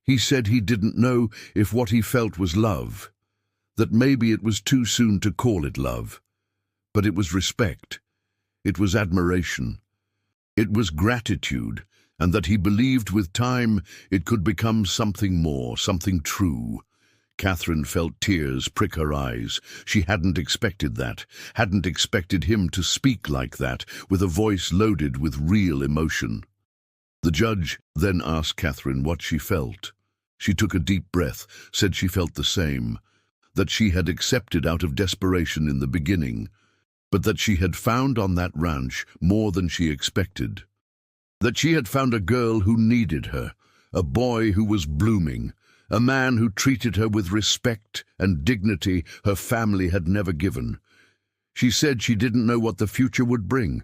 He said he didn't know if what he felt was love, that maybe it was too soon to call it love, but it was respect, it was admiration, it was gratitude, and that he believed with time it could become something more, something true. Catherine felt tears prick her eyes. She hadn't expected that, hadn't expected him to speak like that, with a voice loaded with real emotion. The judge then asked Catherine what she felt. She took a deep breath, said she felt the same, that she had accepted out of desperation in the beginning, but that she had found on that ranch more than she expected. That she had found a girl who needed her, a boy who was blooming, a man who treated her with respect and dignity her family had never given. She said she didn't know what the future would bring,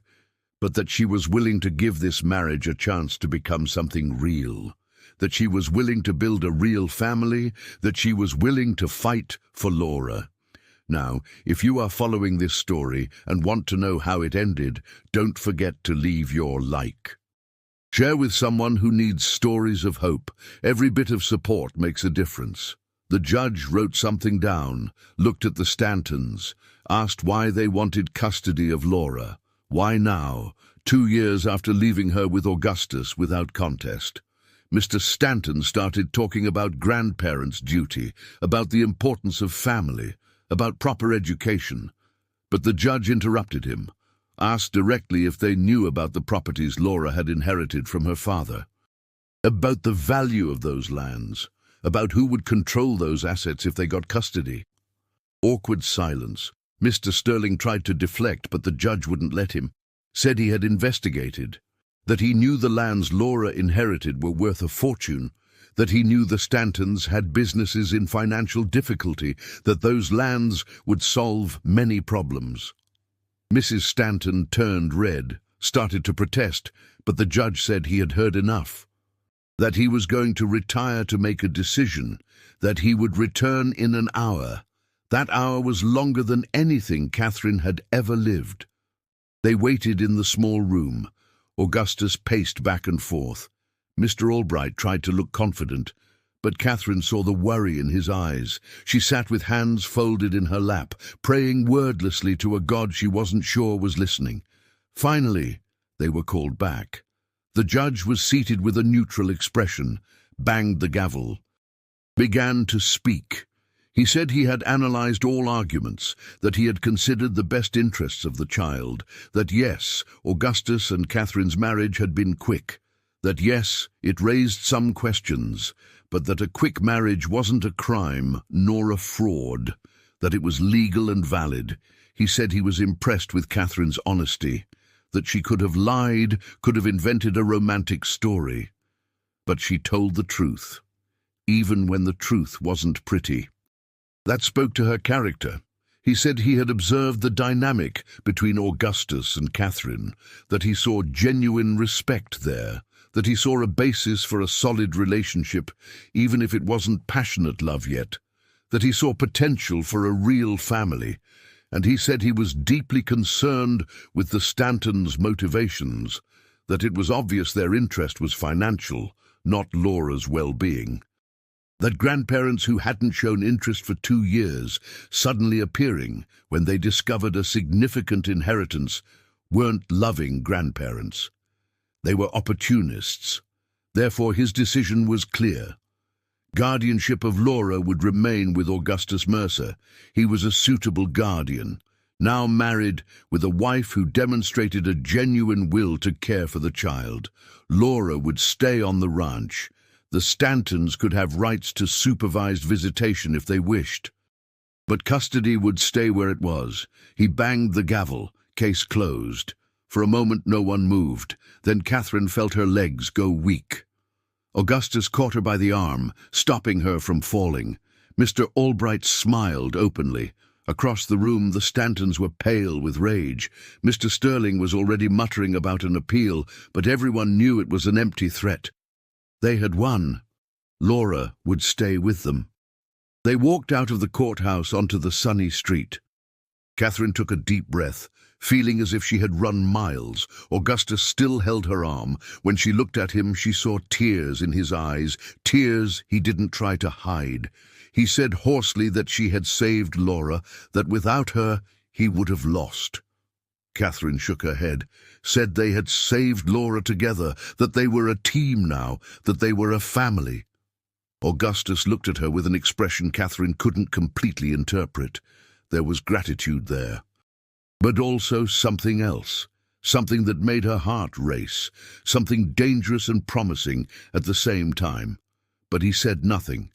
but that she was willing to give this marriage a chance to become something real, that she was willing to build a real family, that she was willing to fight for Laura. Now, if you are following this story and want to know how it ended, don't forget to leave your like. Share with someone who needs stories of hope. Every bit of support makes a difference. The judge wrote something down, looked at the Stantons, asked why they wanted custody of Laura. Why now, 2 years after leaving her with Augustus without contest? Mr. Stanton started talking about grandparents' duty, about the importance of family, about proper education. But the judge interrupted him, asked directly if they knew about the properties Laura had inherited from her father, about the value of those lands, about who would control those assets if they got custody. Awkward silence. Mr. Sterling tried to deflect, but the judge wouldn't let him, said he had investigated, that he knew the lands Laura inherited were worth a fortune, that he knew the Stantons had businesses in financial difficulty, that those lands would solve many problems. Mrs. Stanton turned red, started to protest, but the judge said he had heard enough, that he was going to retire to make a decision, that he would return in an hour. That hour was longer than anything Catherine had ever lived. They waited in the small room. Augustus paced back and forth. Mr. Albright tried to look confident, but Catherine saw the worry in his eyes. She sat with hands folded in her lap, praying wordlessly to a God she wasn't sure was listening. Finally, they were called back. The judge was seated with a neutral expression, banged the gavel, began to speak. He said he had analyzed all arguments, that he had considered the best interests of the child, that yes, Augustus and Catherine's marriage had been quick, that yes, it raised some questions, but that a quick marriage wasn't a crime nor a fraud, that it was legal and valid. He said he was impressed with Catherine's honesty, that she could have lied, could have invented a romantic story. But she told the truth, even when the truth wasn't pretty. That spoke to her character. He said he had observed the dynamic between Augustus and Catherine, that he saw genuine respect there, that he saw a basis for a solid relationship, even if it wasn't passionate love yet, that he saw potential for a real family, and he said he was deeply concerned with the Stantons' motivations, that it was obvious their interest was financial, not Laura's well-being. That grandparents who hadn't shown interest for 2 years, suddenly appearing when they discovered a significant inheritance, weren't loving grandparents. They were opportunists. Therefore, his decision was clear. Guardianship of Laura would remain with Augustus Mercer. He was a suitable guardian. Now married, with a wife who demonstrated a genuine will to care for the child, Laura would stay on the ranch. The Stantons could have rights to supervised visitation if they wished. But custody would stay where it was. He banged the gavel, case closed. For a moment no one moved. Then Catherine felt her legs go weak. Augustus caught her by the arm, stopping her from falling. Mr. Albright smiled openly. Across the room the Stantons were pale with rage. Mr. Sterling was already muttering about an appeal, but everyone knew it was an empty threat. They had won. Laura would stay with them. They walked out of the courthouse onto the sunny street. Catherine took a deep breath, feeling as if she had run miles. Augustus still held her arm. When she looked at him, she saw tears in his eyes, tears he didn't try to hide. He said hoarsely that she had saved Laura, that without her he would have lost. Catherine shook her head, said they had saved Laura together, that they were a team now, that they were a family. Augustus looked at her with an expression Catherine couldn't completely interpret. There was gratitude there, but also something else, something that made her heart race, something dangerous and promising at the same time. But he said nothing,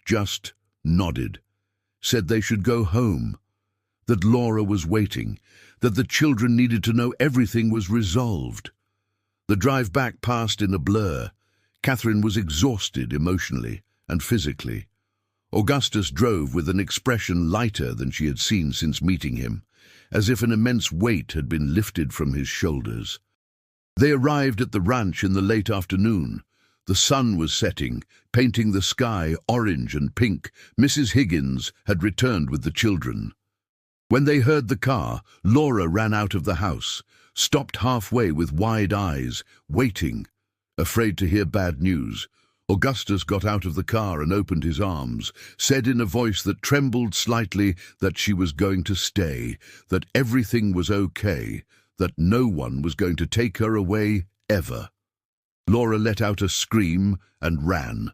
just nodded, said they should go home, that Laura was waiting, that the children needed to know everything was resolved. The drive back passed in a blur. Catherine was exhausted emotionally and physically. Augustus drove with an expression lighter than she had seen since meeting him, as if an immense weight had been lifted from his shoulders. They arrived at the ranch in the late afternoon. The sun was setting, painting the sky orange and pink. Mrs. Higgins had returned with the children. When they heard the car, Laura ran out of the house, stopped halfway with wide eyes, waiting, afraid to hear bad news. Augustus got out of the car and opened his arms, said in a voice that trembled slightly that she was going to stay, that everything was okay, that no one was going to take her away ever. Laura let out a scream and ran,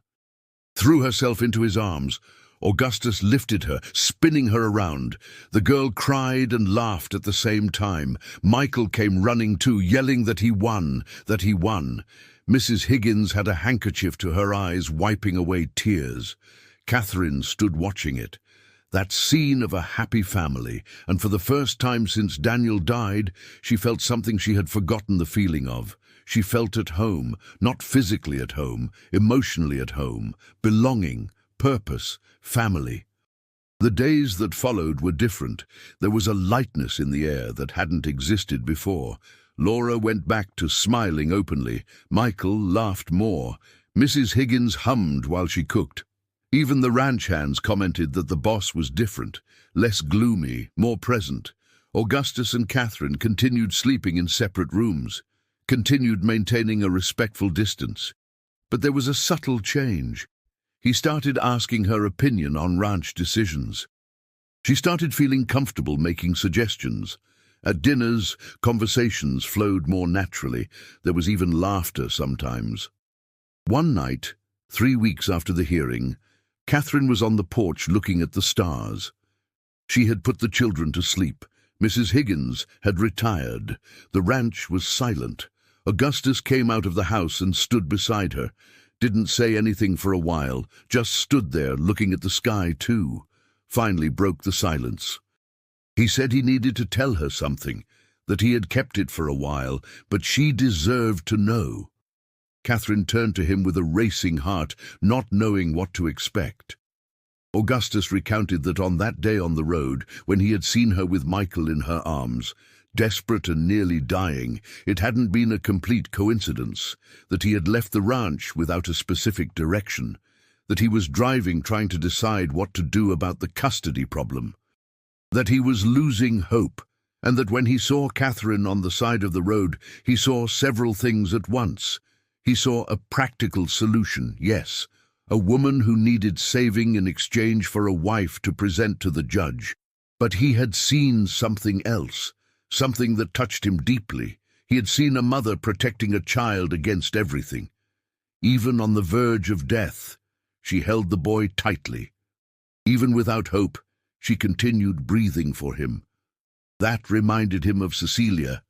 threw herself into his arms. Augustus lifted her, spinning her around. The girl cried and laughed at the same time. Michael came running too, yelling that he won, that he won. Mrs. Higgins had a handkerchief to her eyes, wiping away tears. Catherine stood watching it. That scene of a happy family, and for the first time since Daniel died, she felt something she had forgotten the feeling of. She felt at home, not physically at home, emotionally at home, belonging, purpose, family. The days that followed were different. There was a lightness in the air that hadn't existed before. Laura went back to smiling openly. Michael laughed more. Mrs. Higgins hummed while she cooked. Even the ranch hands commented that the boss was different, less gloomy, more present. Augustus and Catherine continued sleeping in separate rooms, continued maintaining a respectful distance. But there was a subtle change. He started asking her opinion on ranch decisions. She started feeling comfortable making suggestions. At dinners, conversations flowed more naturally. There was even laughter sometimes. One night, 3 weeks after the hearing, Catherine was on the porch looking at the stars. She had put the children to sleep. Mrs. Higgins had retired. The ranch was silent. Augustus came out of the house and stood beside her. Didn't say anything for a while, just stood there looking at the sky too. Finally broke the silence. He said he needed to tell her something, that he had kept it for a while, but she deserved to know. Catherine turned to him with a racing heart, not knowing what to expect. Augustus recounted that on that day on the road, when he had seen her with Michael in her arms, desperate and nearly dying, it hadn't been a complete coincidence, that he had left the ranch without a specific direction, that he was driving trying to decide what to do about the custody problem, that he was losing hope, and that when he saw Catherine on the side of the road, he saw several things at once. He saw a practical solution, yes, a woman who needed saving in exchange for a wife to present to the judge. But he had seen something else, something that touched him deeply. He had seen a mother protecting a child against everything. Even on the verge of death, she held the boy tightly. Even without hope, she continued breathing for him. That reminded him of Cecilia.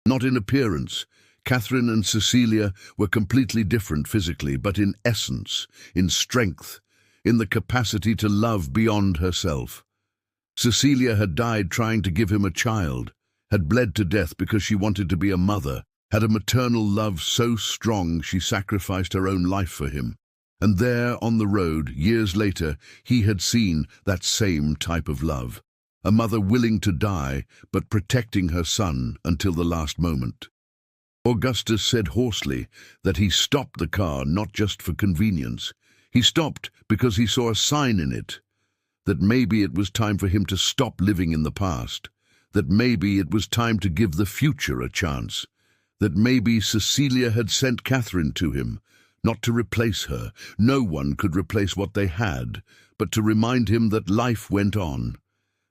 Not in appearance. Catherine and Cecilia were completely different physically, but in essence, in strength, in the capacity to love beyond herself. Cecilia had died trying to give him a child, had bled to death because she wanted to be a mother, had a maternal love so strong she sacrificed her own life for him. And there, on the road, years later, he had seen that same type of love. A mother willing to die, but protecting her son until the last moment. Augustus said hoarsely that he stopped the car not just for convenience. He stopped because he saw a sign in it, that maybe it was time for him to stop living in the past, that maybe it was time to give the future a chance, that maybe Cecilia had sent Catherine to him, not to replace her. No one could replace what they had, but to remind him that life went on,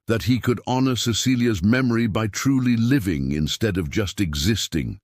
that he could honor Cecilia's memory by truly living instead of just existing.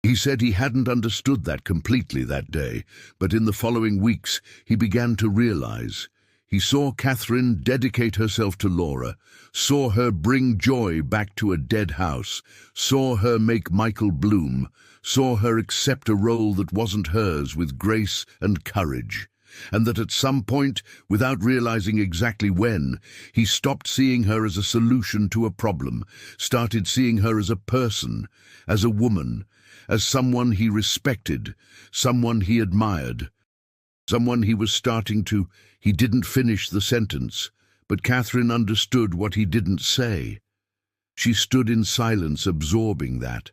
He said he hadn't understood that completely that day, but in the following weeks he began to realize. He saw Catherine dedicate herself to Laura, saw her bring joy back to a dead house, saw her make Michael bloom, saw her accept a role that wasn't hers with grace and courage, and that at some point, without realizing exactly when, he stopped seeing her as a solution to a problem, started seeing her as a person, as a woman, as someone he respected, someone he admired, someone he was starting to. He didn't finish the sentence, but Catherine understood what he didn't say. She stood in silence, absorbing that,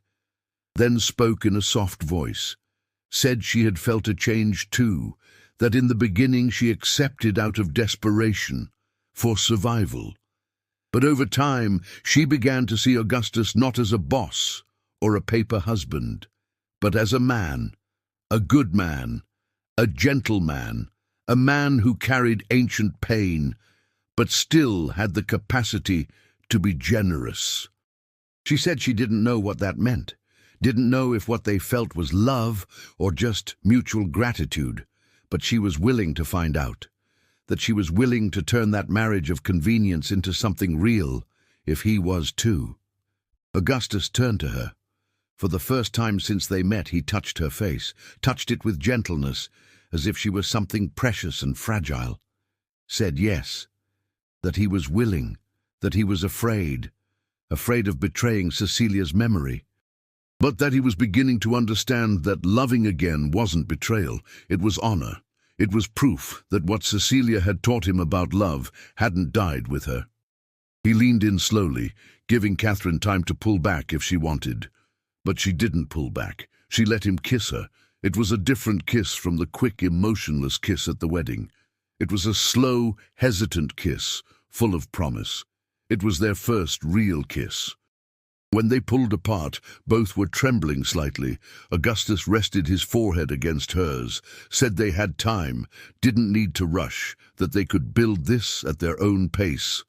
then spoke in a soft voice, said she had felt a change too, that in the beginning she accepted out of desperation, for survival. But over time, she began to see Augustus not as a boss or a paper husband, but as a man, a good man, a gentle man, a man who carried ancient pain, but still had the capacity to be generous. She said she didn't know what that meant, didn't know if what they felt was love or just mutual gratitude, but she was willing to find out, that she was willing to turn that marriage of convenience into something real, if he was too. Augustus turned to her. For the first time since they met, he touched her face, touched it with gentleness, as if she was something precious and fragile. Said yes, that he was willing, that he was afraid of betraying Cecilia's memory, but that he was beginning to understand that loving again wasn't betrayal, it was honor. It was proof that what Cecilia had taught him about love hadn't died with her. He leaned in slowly, giving Catherine time to pull back if she wanted. But she didn't pull back. She let him kiss her. It was a different kiss from the quick, emotionless kiss at the wedding. It was a slow, hesitant kiss, full of promise. It was their first real kiss. When they pulled apart, both were trembling slightly. Augustus rested his forehead against hers, said they had time, didn't need to rush, that they could build this at their own pace.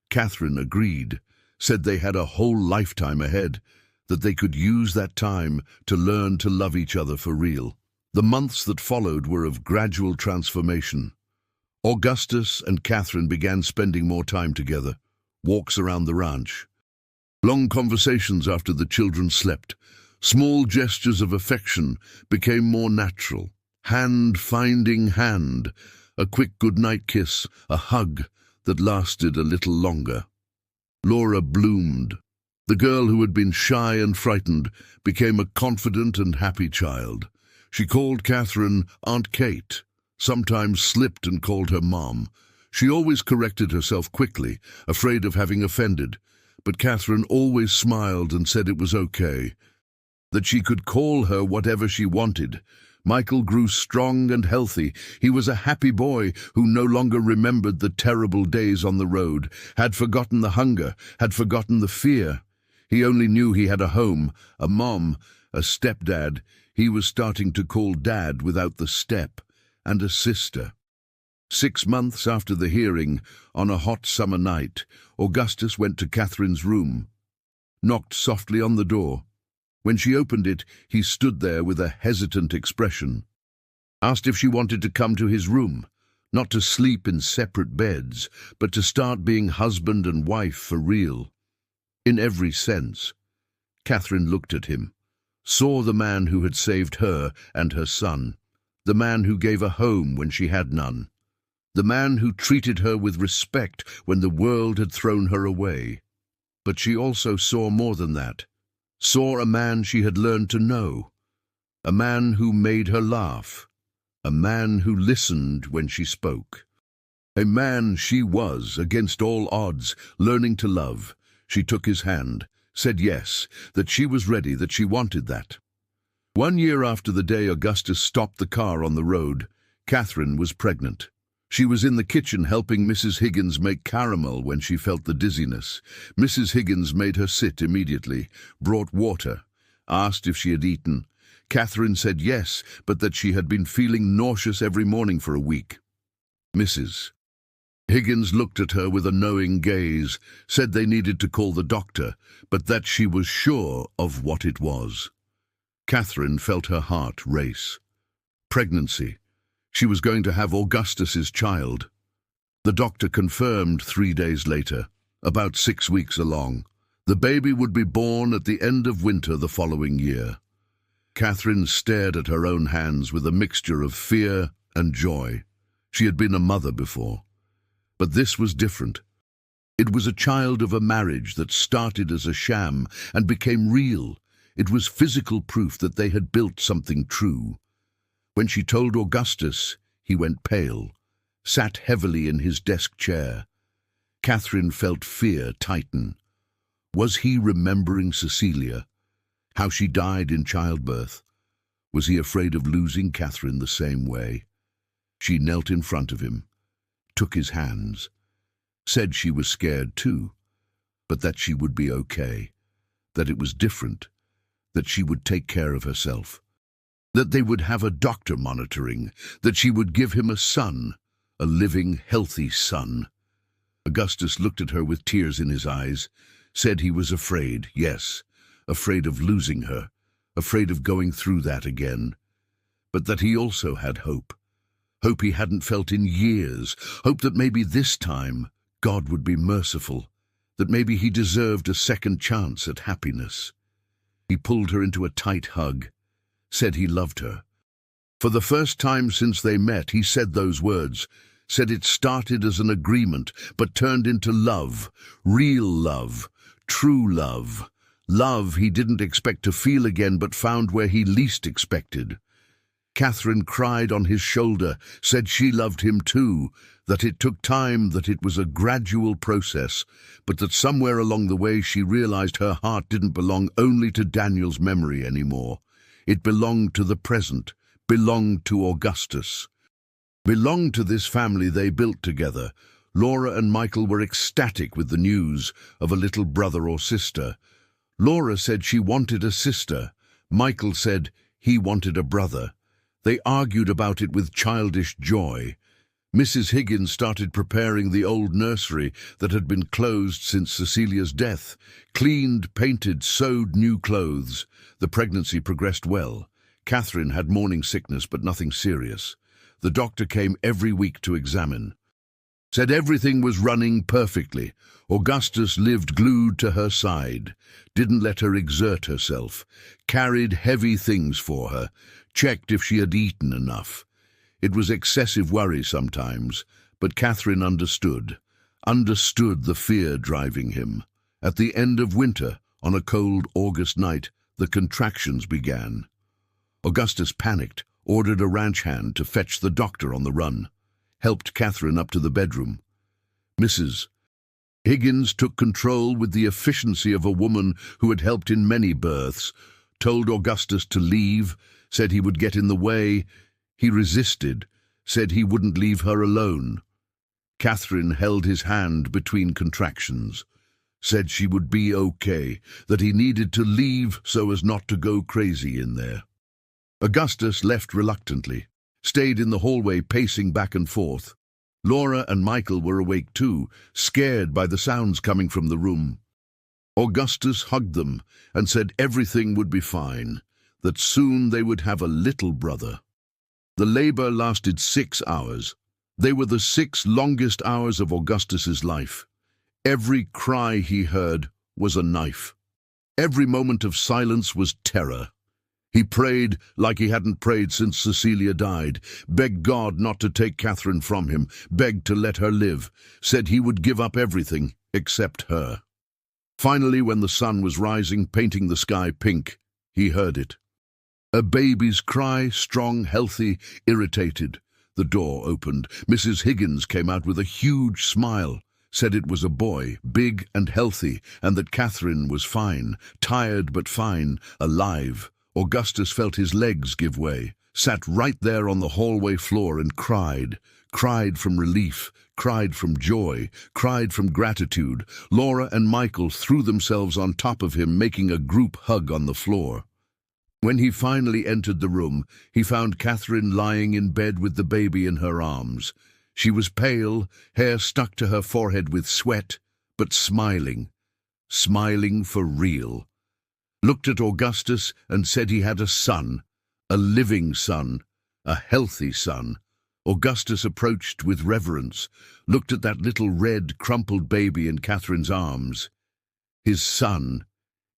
Catherine agreed, said they had a whole lifetime ahead, that they could use that time to learn to love each other for real. The months that followed were of gradual transformation. Augustus and Catherine began spending more time together, walks around the ranch, long conversations after the children slept. Small gestures of affection became more natural. Hand finding hand, a quick goodnight kiss, a hug that lasted a little longer. Laura bloomed. The girl who had been shy and frightened became a confident and happy child. She called Catherine Aunt Kate, sometimes slipped and called her Mom. She always corrected herself quickly, afraid of having offended, but Catherine always smiled and said it was okay, that she could call her whatever she wanted. Michael grew strong and healthy. He was a happy boy who no longer remembered the terrible days on the road, had forgotten the hunger, had forgotten the fear. He only knew he had a home, a mom, a stepdad. He was starting to call Dad without the step, and a sister. 6 months after the hearing, on a hot summer night, Augustus went to Catherine's room, knocked softly on the door. When she opened it, he stood there with a hesitant expression. Asked if she wanted to come to his room, not to sleep in separate beds, but to start being husband and wife for real. In every sense. Catherine looked at him, saw the man who had saved her and her son, the man who gave a home when she had none, the man who treated her with respect when the world had thrown her away. But she also saw more than that, saw a man she had learned to know, a man who made her laugh, a man who listened when she spoke. A man she was, against all odds, learning to love. She took his hand, said yes, that she was ready, that she wanted that. 1 year after the day Augustus stopped the car on the road, Catherine was pregnant. She was in the kitchen helping Mrs. Higgins make caramel when she felt the dizziness. Mrs. Higgins made her sit immediately, brought water, asked if she had eaten. Catherine said yes, but that she had been feeling nauseous every morning for a week. Mrs. Higgins looked at her with a knowing gaze, said they needed to call the doctor, but that she was sure of what it was. Catherine felt her heart race. Pregnancy. She was going to have Augustus's child. The doctor confirmed 3 days later, about 6 weeks along. The baby would be born at the end of winter the following year. Catherine stared at her own hands with a mixture of fear and joy. She had been a mother before. But this was different. It was a child of a marriage that started as a sham and became real. It was physical proof that they had built something true. When she told Augustus, he went pale, sat heavily in his desk chair. Catherine felt fear tighten. Was he remembering Cecilia, how she died in childbirth? Was he afraid of losing Catherine the same way? She knelt in front of him, took his hands, said she was scared too, but that she would be okay, that it was different, that she would take care of herself, that they would have a doctor monitoring, that she would give him a son, a living, healthy son. Augustus looked at her with tears in his eyes, said he was afraid, yes, afraid of losing her, afraid of going through that again, but that he also had hope. Hope he hadn't felt in years, hope that maybe this time God would be merciful, that maybe he deserved a second chance at happiness. He pulled her into a tight hug, said he loved her. For the first time since they met, he said those words, said it started as an agreement, but turned into love, real love, true love, love he didn't expect to feel again but found where he least expected. Catherine cried on his shoulder, said she loved him too, that it took time, that it was a gradual process, but that somewhere along the way she realized her heart didn't belong only to Daniel's memory anymore. It belonged to the present, belonged to Augustus, belonged to this family they built together. Laura and Michael were ecstatic with the news of a little brother or sister. Laura said she wanted a sister. Michael said he wanted a brother. They argued about it with childish joy. Mrs. Higgins started preparing the old nursery that had been closed since Cecilia's death, cleaned, painted, sewed new clothes. The pregnancy progressed well. Catherine had morning sickness, but nothing serious. The doctor came every week to examine. Said everything was running perfectly. Augustus lived glued to her side, didn't let her exert herself, carried heavy things for her, checked if she had eaten enough. It was excessive worry sometimes, but Catherine understood the fear driving him. At the end of winter, on a cold August night, the contractions began. Augustus panicked, ordered a ranch hand to fetch the doctor on the run, helped Catherine up to the bedroom. Mrs. Higgins took control with the efficiency of a woman who had helped in many births, told Augustus to leave, said he would get in the way. He resisted, said he wouldn't leave her alone. Catherine held his hand between contractions, said she would be okay, that he needed to leave so as not to go crazy in there. Augustus left reluctantly, stayed in the hallway pacing back and forth. Laura and Michael were awake too, scared by the sounds coming from the room. Augustus hugged them and said everything would be fine, that soon they would have a little brother. The labor lasted 6 hours. They were the 6 longest hours of Augustus's life. Every cry he heard was a knife. Every moment of silence was terror. He prayed like he hadn't prayed since Cecilia died, begged God not to take Catherine from him, begged to let her live, said he would give up everything except her. Finally, when the sun was rising, painting the sky pink, he heard it. A baby's cry, strong, healthy, irritated. The door opened. Mrs. Higgins came out with a huge smile, said it was a boy, big and healthy, and that Catherine was fine, tired but fine, alive. Augustus felt his legs give way, sat right there on the hallway floor and cried from relief, cried from joy, cried from gratitude. Laura and Michael threw themselves on top of him, making a group hug on the floor. When he finally entered the room, he found Catherine lying in bed with the baby in her arms. She was pale, hair stuck to her forehead with sweat, but smiling for real. Looked at Augustus and said he had a son, a living son, a healthy son. Augustus approached with reverence, looked at that little red, crumpled baby in Catherine's arms. His son,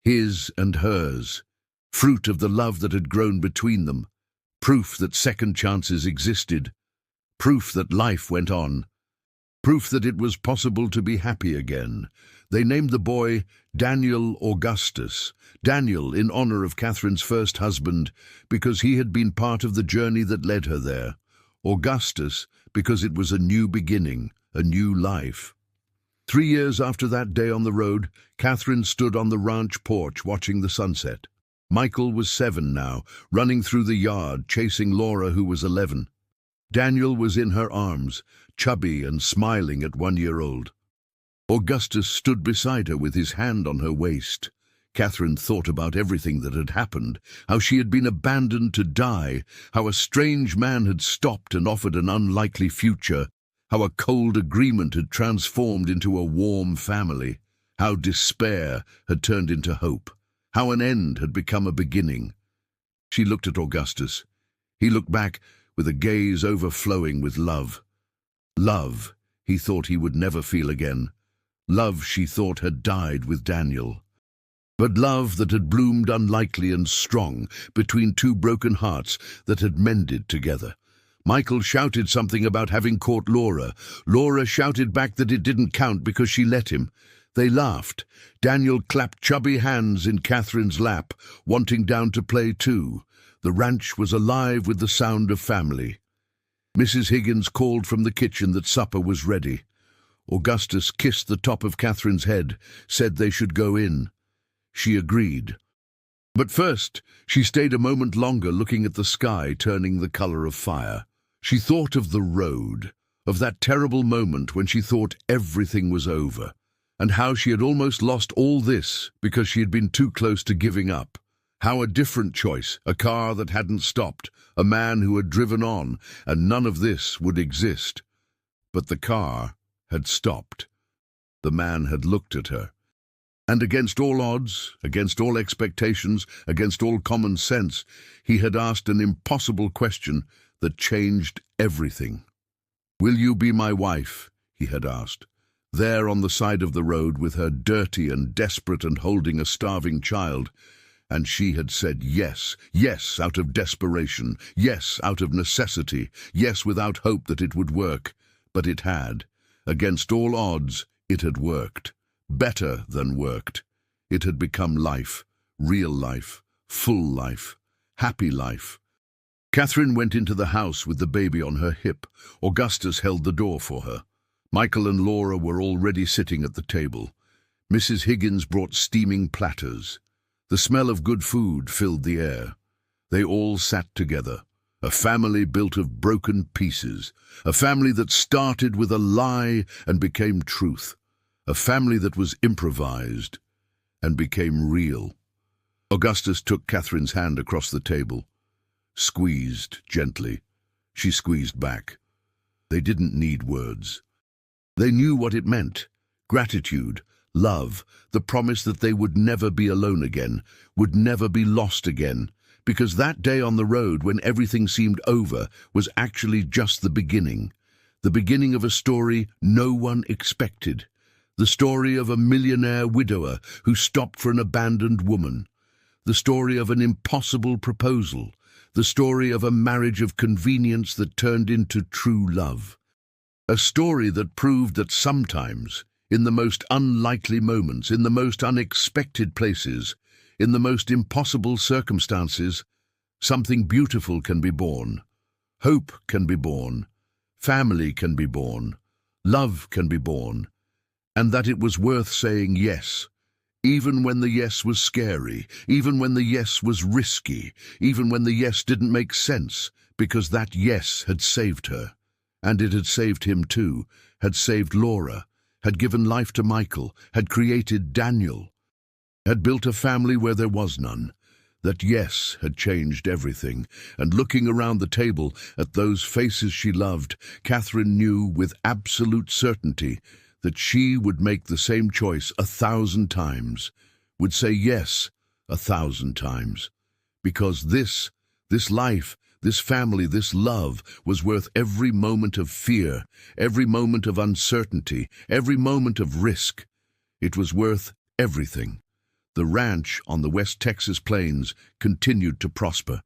his and hers, fruit of the love that had grown between them, proof that second chances existed, proof that life went on, proof that it was possible to be happy again. They named the boy Daniel Augustus, Daniel in honor of Catherine's first husband, because he had been part of the journey that led her there. Augustus, because it was a new beginning, a new life. 3 years after that day on the road, Catherine stood on the ranch porch watching the sunset. Michael was 7 now, running through the yard, chasing Laura, who was 11. Daniel was in her arms, chubby and smiling at 1-year-old. Augustus stood beside her with his hand on her waist. Catherine thought about everything that had happened, how she had been abandoned to die, how a strange man had stopped and offered an unlikely future, how a cold agreement had transformed into a warm family, how despair had turned into hope, how an end had become a beginning. She looked at Augustus. He looked back with a gaze overflowing with love. Love he thought he would never feel again. Love she thought had died with Daniel. But love that had bloomed unlikely and strong between 2 broken hearts that had mended together. Michael shouted something about having caught Laura. Laura shouted back that it didn't count because she let him. They laughed. Daniel clapped chubby hands in Catherine's lap, wanting down to play too. The ranch was alive with the sound of family. Mrs. Higgins called from the kitchen that supper was ready. Augustus kissed the top of Catherine's head, said they should go in. She agreed. But first, she stayed a moment longer looking at the sky turning the color of fire. She thought of the road, of that terrible moment when she thought everything was over, and how she had almost lost all this because she had been too close to giving up. How a different choice, a car that hadn't stopped, a man who had driven on, and none of this would exist. But the car had stopped. The man had looked at her. And against all odds, against all expectations, against all common sense, he had asked an impossible question that changed everything. "Will you be my wife?" he had asked. There on the side of the road with her dirty and desperate and holding a starving child. And she had said yes, yes out of desperation, yes out of necessity, yes without hope that it would work. But it had. Against all odds, it had worked. Better than worked. It had become life, real life, full life, happy life. Catherine went into the house with the baby on her hip. Augustus held the door for her. Michael and Laura were already sitting at the table. Mrs. Higgins brought steaming platters. The smell of good food filled the air. They all sat together, a family built of broken pieces, a family that started with a lie and became truth, a family that was improvised and became real. Augustus took Catherine's hand across the table, squeezed gently. she squeezed back. They didn't need words. They knew what it meant. Gratitude, love, the promise that they would never be alone again, would never be lost again, because that day on the road when everything seemed over was actually just the beginning of a story no one expected, the story of a millionaire widower who stopped for an abandoned woman, the story of an impossible proposal, the story of a marriage of convenience that turned into true love. A story that proved that sometimes, in the most unlikely moments, in the most unexpected places, in the most impossible circumstances, something beautiful can be born. Hope can be born. Family can be born. Love can be born. And that it was worth saying yes, even when the yes was scary, even when the yes was risky, even when the yes didn't make sense, because that yes had saved her. And it had saved him too, had saved Laura, had given life to Michael, had created Daniel, had built a family where there was none. That yes had changed everything, and looking around the table at those faces she loved, Catherine knew with absolute certainty that she would make the same choice 1,000 times, would say yes 1,000 times, because this life, this family, this love was worth every moment of fear, every moment of uncertainty, every moment of risk. It was worth everything. The ranch on the West Texas plains continued to prosper.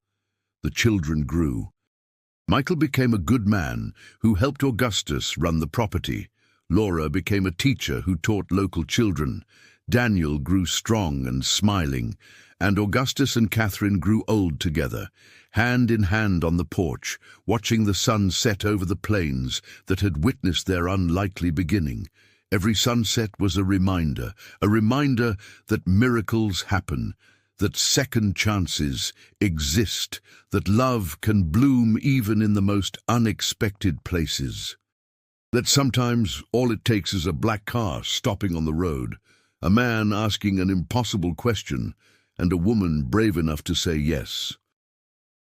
The children grew. Michael became a good man who helped Augustus run the property. Laura became a teacher who taught local children. Daniel grew strong and smiling, and Augustus and Catherine grew old together, hand in hand on the porch, watching the sun set over the plains that had witnessed their unlikely beginning. Every sunset was a reminder that miracles happen, that second chances exist, that love can bloom even in the most unexpected places. That sometimes all it takes is a black car stopping on the road, a man asking an impossible question, and a woman brave enough to say yes.